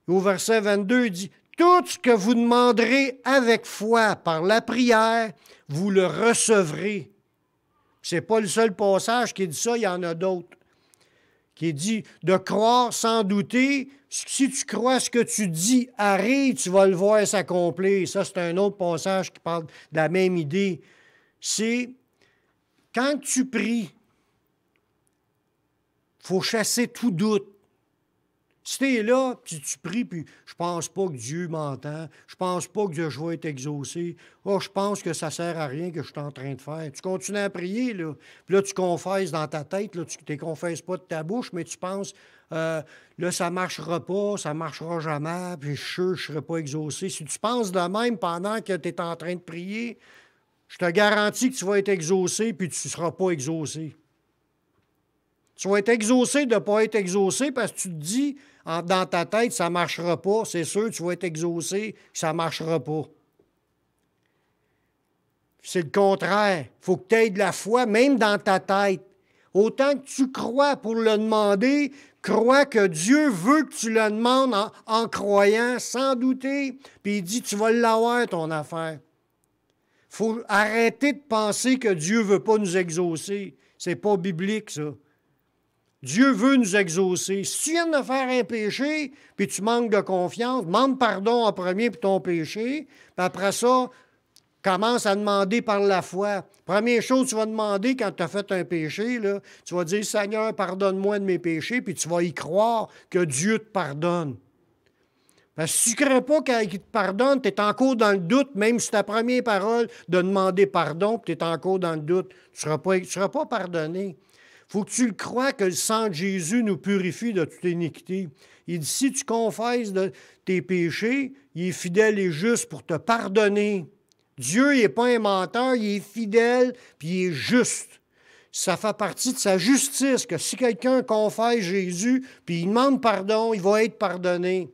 Au verset 22, il dit, tout ce que vous demanderez avec foi par la prière, vous le recevrez. Ce n'est pas le seul passage qui dit ça, il y en a d'autres. Qui dit de croire sans douter. Si tu crois ce que tu dis arrive, tu vas le voir s'accomplir. Ça, c'est un autre passage qui parle de la même idée. C'est quand tu pries, il faut chasser tout doute. Si tu es là, puis tu pries, puis je pense pas que Dieu m'entend, je pense pas que je vais être exaucé, je pense que ça ne sert à rien que je suis en train de faire. Tu continues à prier, là, puis là, tu confesses dans ta tête, là, tu ne confesses pas de ta bouche, mais tu penses, là, ça ne marchera pas, ça ne marchera jamais, puis je suis sûr que je ne serai pas exaucé. Si tu penses de même pendant que tu es en train de prier, je te garantis que tu vas être exaucé, puis tu ne seras pas exaucé. Tu vas être exaucé de ne pas être exaucé parce que tu te dis dans ta tête, ça ne marchera pas. C'est sûr, tu vas être exaucé, ça ne marchera pas. C'est le contraire. Il faut que tu aies de la foi, même dans ta tête. Autant que tu crois pour le demander, crois que Dieu veut que tu le demandes en croyant, sans douter. Puis il dit, tu vas l'avoir, ton affaire. Il faut arrêter de penser que Dieu ne veut pas nous exaucer. C'est pas biblique, ça. Dieu veut nous exaucer. Si tu viens de faire un péché, puis tu manques de confiance, demande pardon en premier pour ton péché, puis après ça, commence à demander par la foi. Première chose que tu vas demander quand tu as fait un péché, là, tu vas dire, Seigneur, pardonne-moi de mes péchés, puis tu vas y croire que Dieu te pardonne. Parce que si tu ne crois pas qu'il te pardonne, tu es encore dans le doute, même si ta première parole de demander pardon, puis tu es encore dans le doute, tu ne seras pas pardonné. Il faut que tu le crois que le sang de Jésus nous purifie de toute iniquité. Il dit, si tu confesses de tes péchés, il est fidèle et juste pour te pardonner. Dieu, il n'est pas un menteur, il est fidèle, puis il est juste. Ça fait partie de sa justice, que si quelqu'un confesse Jésus, puis il demande pardon, il va être pardonné.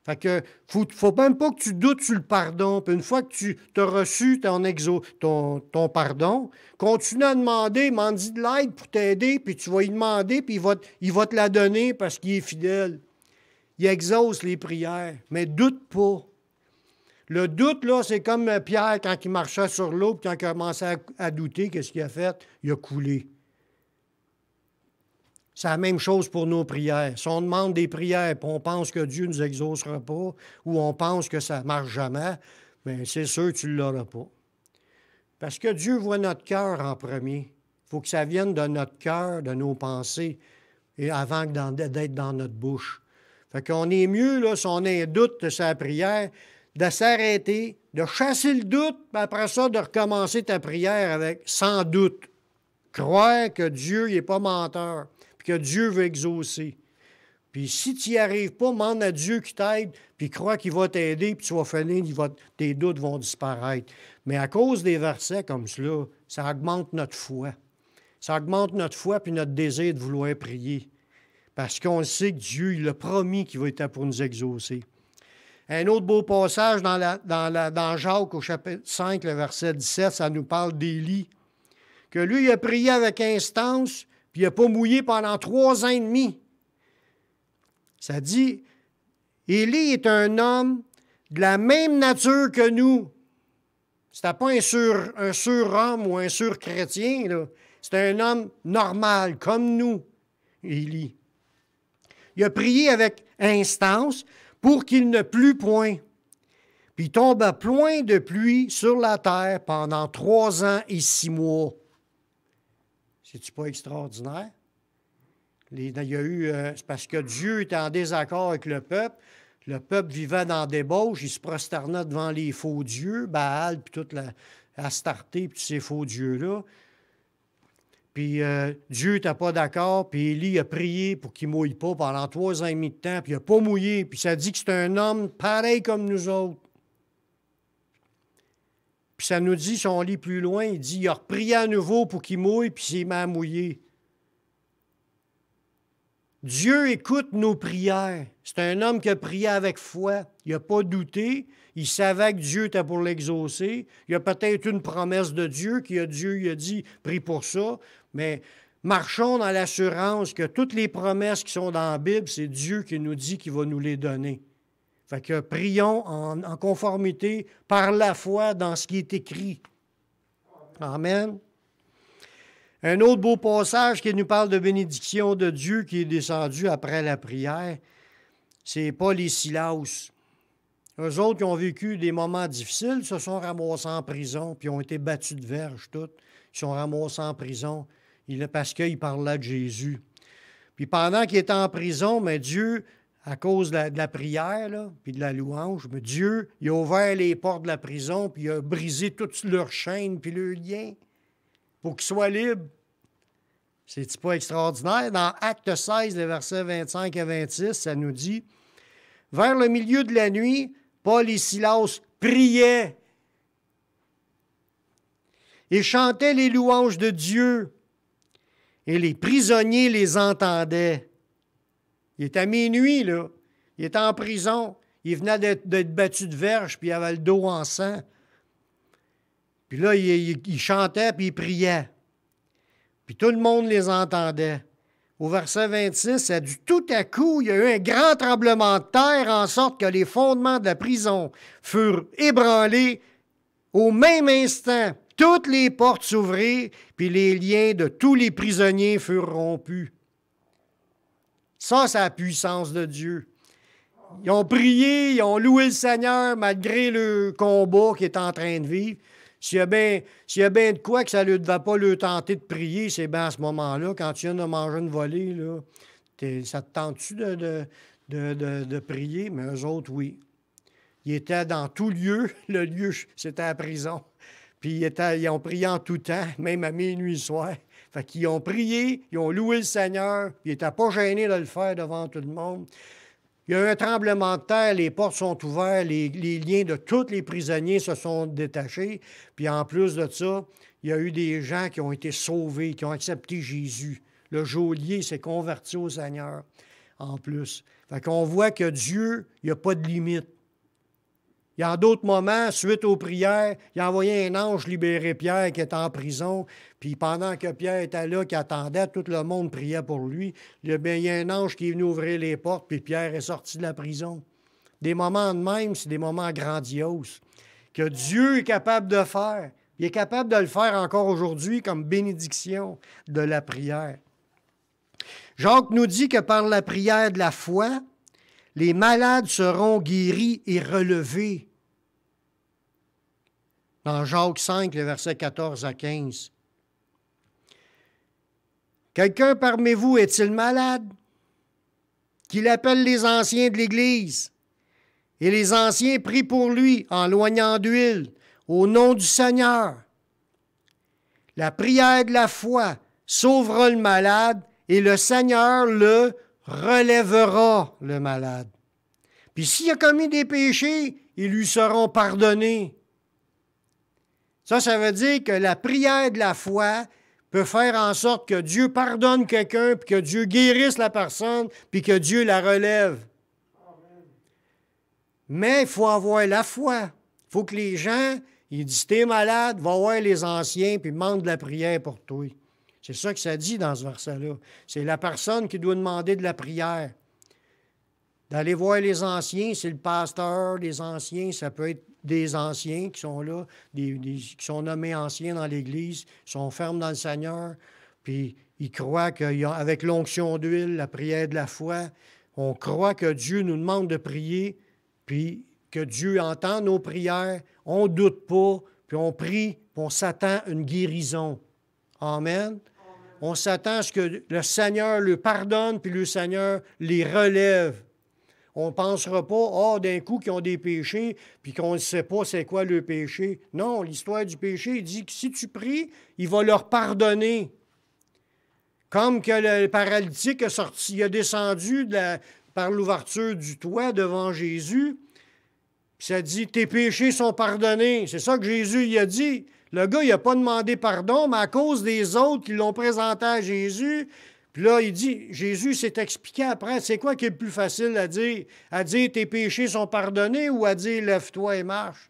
Fait que, faut même pas que tu doutes sur le pardon. Puis une fois que tu as reçu ton pardon, continue à demander, demande-y de l'aide pour t'aider, puis tu vas lui demander, puis il va te la donner parce qu'il est fidèle. Il exauce les prières, mais doute pas. Le doute, là, c'est comme Pierre quand il marchait sur l'eau, puis quand il a commencé à douter, qu'est-ce qu'il a fait? Il a coulé. C'est la même chose pour nos prières. Si on demande des prières et on pense que Dieu ne nous exaucera pas ou on pense que ça ne marche jamais, bien, c'est sûr que tu ne l'auras pas. Parce que Dieu voit notre cœur en premier. Il faut que ça vienne de notre cœur, de nos pensées, et avant d'être dans notre bouche. Fait qu'on est mieux, là, si on a un doute de sa prière, de s'arrêter, de chasser le doute, puis après ça, de recommencer ta prière avec sans doute. Croire que Dieu n'est pas menteur, puis que Dieu veut exaucer. Puis si tu n'y arrives pas, demande à Dieu qui t'aide, puis crois qu'il va t'aider, puis tu vas finir, tes doutes vont disparaître. Mais à cause des versets comme cela, ça augmente notre foi. Ça augmente notre foi puis notre désir de vouloir prier. Parce qu'on sait que Dieu, il a promis qu'il va être là pour nous exaucer. Un autre beau passage dans Jacques, au chapitre 5, le verset 17, ça nous parle d'Élie. Que lui, il a prié avec instance, puis il n'a pas mouillé pendant 3 ans et demi. Ça dit, Élie est un homme de la même nature que nous. C'était pas un surhomme ou un surchrétien, là. C'était un homme normal, comme nous, Élie. Il a prié avec instance pour qu'il ne plût point. Puis il tomba point de pluie sur la terre pendant 3 ans et 6 mois. C'est-tu pas extraordinaire? Il y a eu, c'est parce que Dieu était en désaccord avec le peuple. Le peuple vivait dans la débauche, il se prosternait devant les faux dieux, Baal, puis toute la Astarté, puis tous ces faux dieux-là. puis Dieu n'était pas d'accord, puis Élie a prié pour qu'il ne mouille pas pendant 3 ans et demi de temps, puis il n'a pas mouillé, puis ça dit que c'est un homme pareil comme nous autres. Puis ça nous dit, si on lit plus loin, il dit, il a prié à nouveau pour qu'il mouille, puis il s'est mis à mouiller. Dieu écoute nos prières. C'est un homme qui a prié avec foi. Il n'a pas douté. Il savait que Dieu était pour l'exaucer. Il y a peut-être une promesse de Dieu Dieu il a dit, prie pour ça. Mais marchons dans l'assurance que toutes les promesses qui sont dans la Bible, c'est Dieu qui nous dit qu'il va nous les donner. Fait que prions en conformité par la foi dans ce qui est écrit. Amen. Un autre beau passage qui nous parle de bénédiction de Dieu qui est descendu après la prière, c'est Paul et Silas. Eux autres qui ont vécu des moments difficiles se sont ramassés en prison, puis ont été battus de verge, tous. Ils sont ramassés en prison parce qu'ils parlaient de Jésus. Puis pendant qu'ils étaient en prison, mais Dieu, à cause de la prière, là, puis de la louange, mais Dieu, il a ouvert les portes de la prison, puis il a brisé toutes leurs chaînes, puis leurs liens, pour qu'ils soient libres. C'est-tu pas extraordinaire? Dans Acte 16, les versets 25 à 26, ça nous dit, « Vers le milieu de la nuit, Paul et Silas priaient et chantaient les louanges de Dieu, et les prisonniers les entendaient. » Il était à minuit, là. Il était en prison. Il venait d'être battu de verge, puis il avait le dos en sang. Puis là, il chantait, puis il priait. Puis tout le monde les entendait. Au verset 26, ça dit « Tout à coup, il y a eu un grand tremblement de terre, en sorte que les fondements de la prison furent ébranlés. Au même instant, toutes les portes s'ouvrirent, puis les liens de tous les prisonniers furent rompus. » Ça, c'est la puissance de Dieu. Ils ont prié, ils ont loué le Seigneur malgré le combat qu'ils étaient en train de vivre. S'il y a bien de quoi que ça ne devait pas leur tenter de prier, c'est bien à ce moment-là, quand tu viens de manger une volée, là, ça te tente-tu de prier? Mais eux autres, oui. Ils étaient dans tout lieu. Le lieu, c'était la prison. Puis ils ont prié en tout temps, même à minuit le soir. Fait qu'ils ont prié, ils ont loué le Seigneur, puis ils n'étaient pas gênés de le faire devant tout le monde. Il y a eu un tremblement de terre, les portes sont ouvertes, les liens de tous les prisonniers se sont détachés. Puis en plus de ça, il y a eu des gens qui ont été sauvés, qui ont accepté Jésus. Le geôlier s'est converti au Seigneur, en plus. Fait qu'on voit que Dieu, il n'y a pas de limite. Il y a d'autres moments, suite aux prières, il a envoyé un ange libérer Pierre qui était en prison. Puis pendant que Pierre était là, qui attendait, tout le monde priait pour lui. Il y a un ange qui est venu ouvrir les portes, puis Pierre est sorti de la prison. Des moments de même, c'est des moments grandioses que Dieu est capable de faire. Il est capable de le faire encore aujourd'hui comme bénédiction de la prière. Jacques nous dit que par la prière de la foi, les malades seront guéris et relevés. Dans Jacques 5, les versets 14 à 15. Quelqu'un parmi vous est-il malade? Qu'il appelle les anciens de l'Église. Et les anciens prient pour lui en loignant d'huile, au nom du Seigneur. La prière de la foi sauvera le malade et le Seigneur le relèvera, le malade. Puis s'il a commis des péchés, ils lui seront pardonnés. Ça veut dire que la prière de la foi peut faire en sorte que Dieu pardonne quelqu'un, puis que Dieu guérisse la personne, puis que Dieu la relève. Amen. Mais il faut avoir la foi. Il faut que les gens, ils disent, t'es malade, va voir les anciens, puis demande de la prière pour toi. C'est ça que ça dit dans ce verset-là. C'est la personne qui doit demander de la prière. D'aller voir les anciens, c'est le pasteur, les anciens, ça peut être des anciens qui sont là, qui sont nommés anciens dans l'Église, sont fermes dans le Seigneur, puis ils croient qu'avec l'onction d'huile, la prière de la foi, on croit que Dieu nous demande de prier, puis que Dieu entend nos prières, on ne doute pas, puis on prie, puis on s'attend à une guérison. Amen. On s'attend à ce que le Seigneur le pardonne, puis le Seigneur les relève. On ne pensera pas, d'un coup, qu'ils ont des péchés, puis qu'on ne sait pas c'est quoi le péché. Non, l'histoire du péché, il dit que si tu pries, il va leur pardonner. Comme que le paralytique est sorti, il est descendu par l'ouverture du toit devant Jésus. Puis ça dit, tes péchés sont pardonnés. C'est ça que Jésus il a dit. Le gars, il n'a pas demandé pardon, mais à cause des autres qui l'ont présenté à Jésus, puis là, il dit, Jésus s'est expliqué après, c'est quoi qui est le plus facile à dire? À dire tes péchés sont pardonnés ou à dire lève-toi et marche?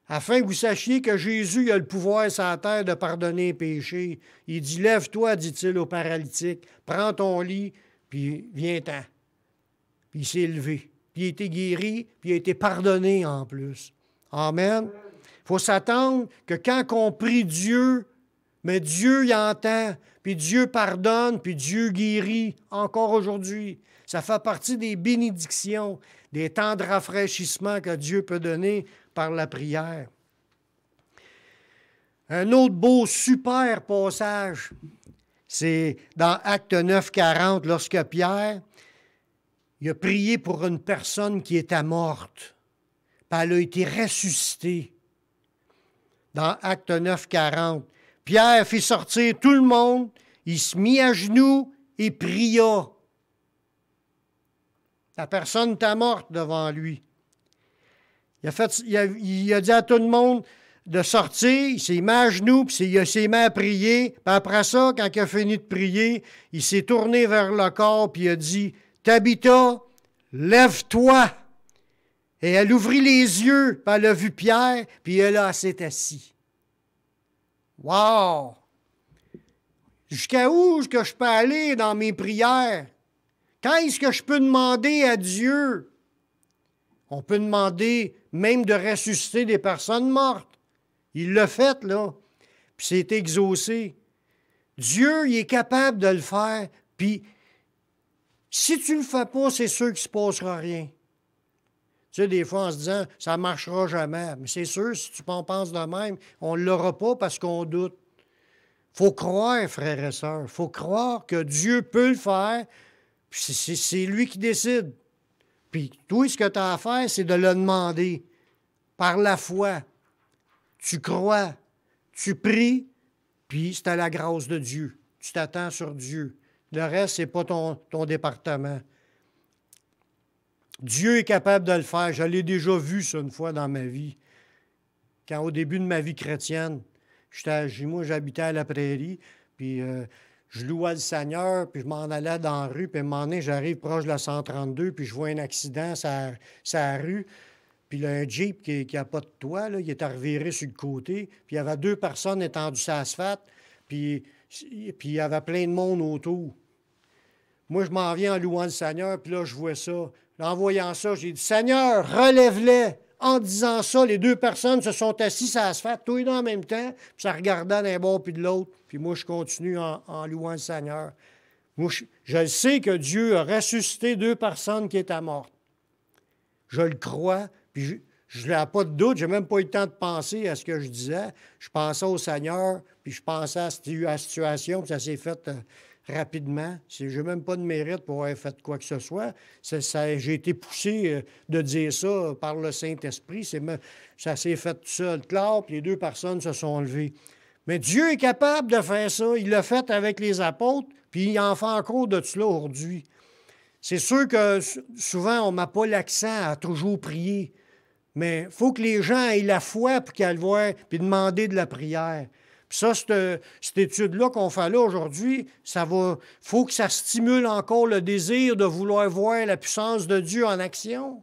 Afin que vous sachiez que Jésus a le pouvoir sur la terre de pardonner les péchés. Il dit, lève-toi, dit-il au paralytique, prends ton lit, puis viens-t'en. Puis il s'est levé, puis il a été guéri, puis il a été pardonné en plus. Amen. Il faut s'attendre que quand on prie Dieu, mais Dieu y entend, puis Dieu pardonne, puis Dieu guérit encore aujourd'hui. Ça fait partie des bénédictions, des temps de rafraîchissement que Dieu peut donner par la prière. Un autre beau, super passage, c'est dans Acte 9, 40, lorsque Pierre il a prié pour une personne qui était morte, puis elle a été ressuscitée. Dans Acte 9, 40, Pierre fit sortir tout le monde, il se mit à genoux et pria. La personne était morte devant lui. Il a dit à tout le monde de sortir, il s'est mis à genoux, puis il s'est mis à prier. Puis après ça, quand il a fini de prier, il s'est tourné vers le corps, puis il a dit, Tabitha, lève-toi. Et elle ouvrit les yeux, puis elle a vu Pierre, puis elle s'est assise. Wow! Jusqu'à où est-ce que je peux aller dans mes prières? Quand est-ce que je peux demander à Dieu? On peut demander même de ressusciter des personnes mortes. Il l'a fait, là. Puis c'est exaucé. Dieu, il est capable de le faire. Puis si tu ne le fais pas, c'est sûr qu'il ne se passera rien. Tu sais, des fois, en se disant, ça ne marchera jamais. Mais c'est sûr, si tu en penses de même, on ne l'aura pas parce qu'on doute. Il faut croire, frères et sœurs. Il faut croire que Dieu peut le faire. Puis c'est lui qui décide. Puis toi, ce que tu as à faire, c'est de le demander. Par la foi. Tu crois. Tu pries. Puis c'est à la grâce de Dieu. Tu t'attends sur Dieu. Le reste, ce n'est pas ton département. Dieu est capable de le faire. Je l'ai déjà vu ça une fois dans ma vie. Quand au début de ma vie chrétienne, moi j'habitais à la prairie, puis je louais le Seigneur, puis je m'en allais dans la rue, puis à un moment donné, j'arrive proche de la 132, puis je vois un accident sur la rue, puis là, un Jeep qui n'a pas de toit, là, il est reviré sur le côté, puis il y avait 2 personnes étendues sur l'asphalte, puis il y avait plein de monde autour. Moi, je m'en viens en louant le Seigneur, puis là, je vois ça. En voyant ça, j'ai dit, Seigneur, relève-les. En disant ça, les 2 personnes se sont assises à l'asphalte, tous les deux en même temps, puis ça regardait d'un bord puis de l'autre. Puis moi, je continue en louant le Seigneur. Moi, je sais que Dieu a ressuscité 2 personnes qui étaient mortes. Je le crois, puis je n'ai pas de doute, je n'ai même pas eu le temps de penser à ce que je disais. Je pensais au Seigneur, puis je pensais à la situation, puis ça s'est fait rapidement. Je n'ai même pas de mérite pour avoir fait quoi que ce soit. J'ai été poussé de dire ça par le Saint-Esprit. Ça s'est fait tout seul, clair, puis les 2 personnes se sont levées. Mais Dieu est capable de faire ça. Il l'a fait avec les apôtres, puis il en fait encore de cela aujourd'hui. C'est sûr que souvent, on ne met pas l'accent à toujours prier. Mais il faut que les gens aient la foi pour qu'ils le voient, puis demander de la prière. Puis ça, cette étude-là qu'on fait là aujourd'hui, faut que ça stimule encore le désir de vouloir voir la puissance de Dieu en action,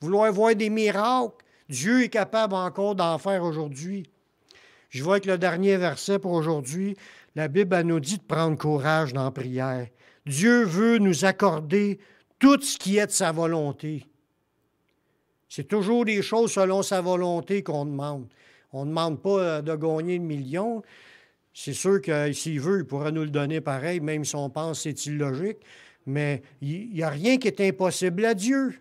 vouloir voir des miracles. Dieu est capable encore d'en faire aujourd'hui. Je vois que le dernier verset pour aujourd'hui, la Bible elle nous dit de prendre courage dans la prière. Dieu veut nous accorder tout ce qui est de sa volonté. C'est toujours des choses selon sa volonté qu'on demande. On ne demande pas de gagner le million. C'est sûr que s'il veut, il pourra nous le donner pareil, même si on pense que c'est illogique. Mais il n'y a rien qui est impossible à Dieu.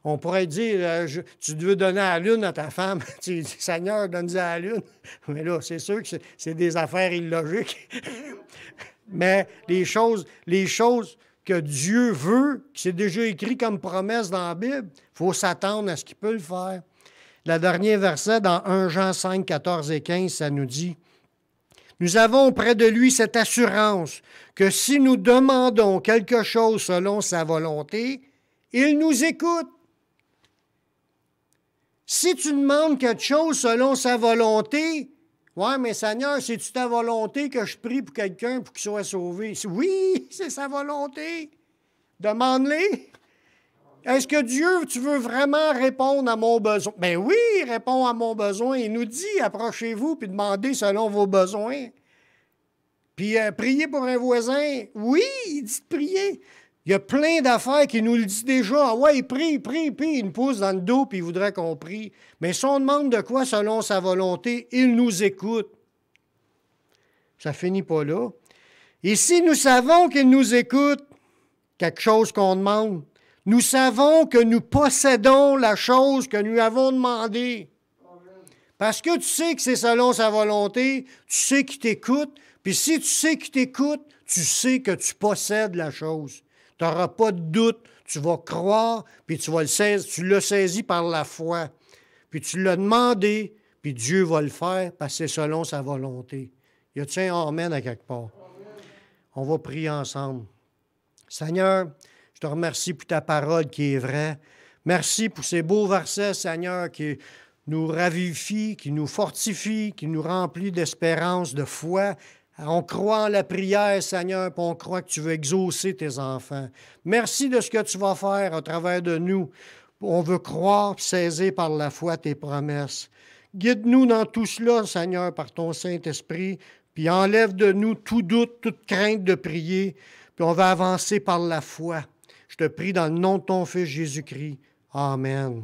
On pourrait dire, tu veux donner à la lune à ta femme. Tu dis, Seigneur, donne-y à la lune. Mais là, c'est sûr que c'est des affaires illogiques. Mais les choses que Dieu veut, qui c'est déjà écrit comme promesse dans la Bible, il faut s'attendre à ce qu'il peut le faire. Le dernier verset, dans 1 Jean 5, 14 et 15, ça nous dit, Nous avons auprès de lui cette assurance que si nous demandons quelque chose selon sa volonté, il nous écoute. Si tu demandes quelque chose selon sa volonté, ouais, mais Seigneur, c'est-tu ta volonté que je prie pour quelqu'un pour qu'il soit sauvé? Oui, c'est sa volonté. Demande-les. Est-ce que Dieu, tu veux vraiment répondre à mon besoin? Ben oui, il répond à mon besoin. Il nous dit, approchez-vous puis demandez selon vos besoins. Puis priez pour un voisin. Oui, il dit de prier. Il y a plein d'affaires qui nous le dit déjà. Ah ouais, prie, il nous pousse dans le dos puis il voudrait qu'on prie. Mais si on demande de quoi selon sa volonté, il nous écoute. Ça finit pas là. Et si nous savons qu'il nous écoute, quelque chose qu'on demande, nous savons que nous possédons la chose que nous avons demandée. Parce que tu sais que c'est selon sa volonté, tu sais qu'il t'écoute, puis si tu sais qu'il t'écoute, tu sais que tu possèdes la chose. Tu n'auras pas de doute, tu vas croire, puis tu vas le saisir, tu l'as saisi par la foi. Puis tu l'as demandé, puis Dieu va le faire parce que c'est selon sa volonté. Y a-t-il un amen à quelque part? On va prier ensemble. Seigneur, je te remercie pour ta parole qui est vraie. Merci pour ces beaux versets, Seigneur, qui nous ravivifient, qui nous fortifient, qui nous remplissent d'espérance, de foi. On croit en la prière, Seigneur, puis on croit que tu veux exaucer tes enfants. Merci de ce que tu vas faire à travers de nous. On veut croire et saisir par la foi tes promesses. Guide-nous dans tout cela, Seigneur, par ton Saint-Esprit, puis enlève de nous tout doute, toute crainte de prier, puis on va avancer par la foi. Je te prie dans le nom de ton Fils Jésus-Christ. Amen.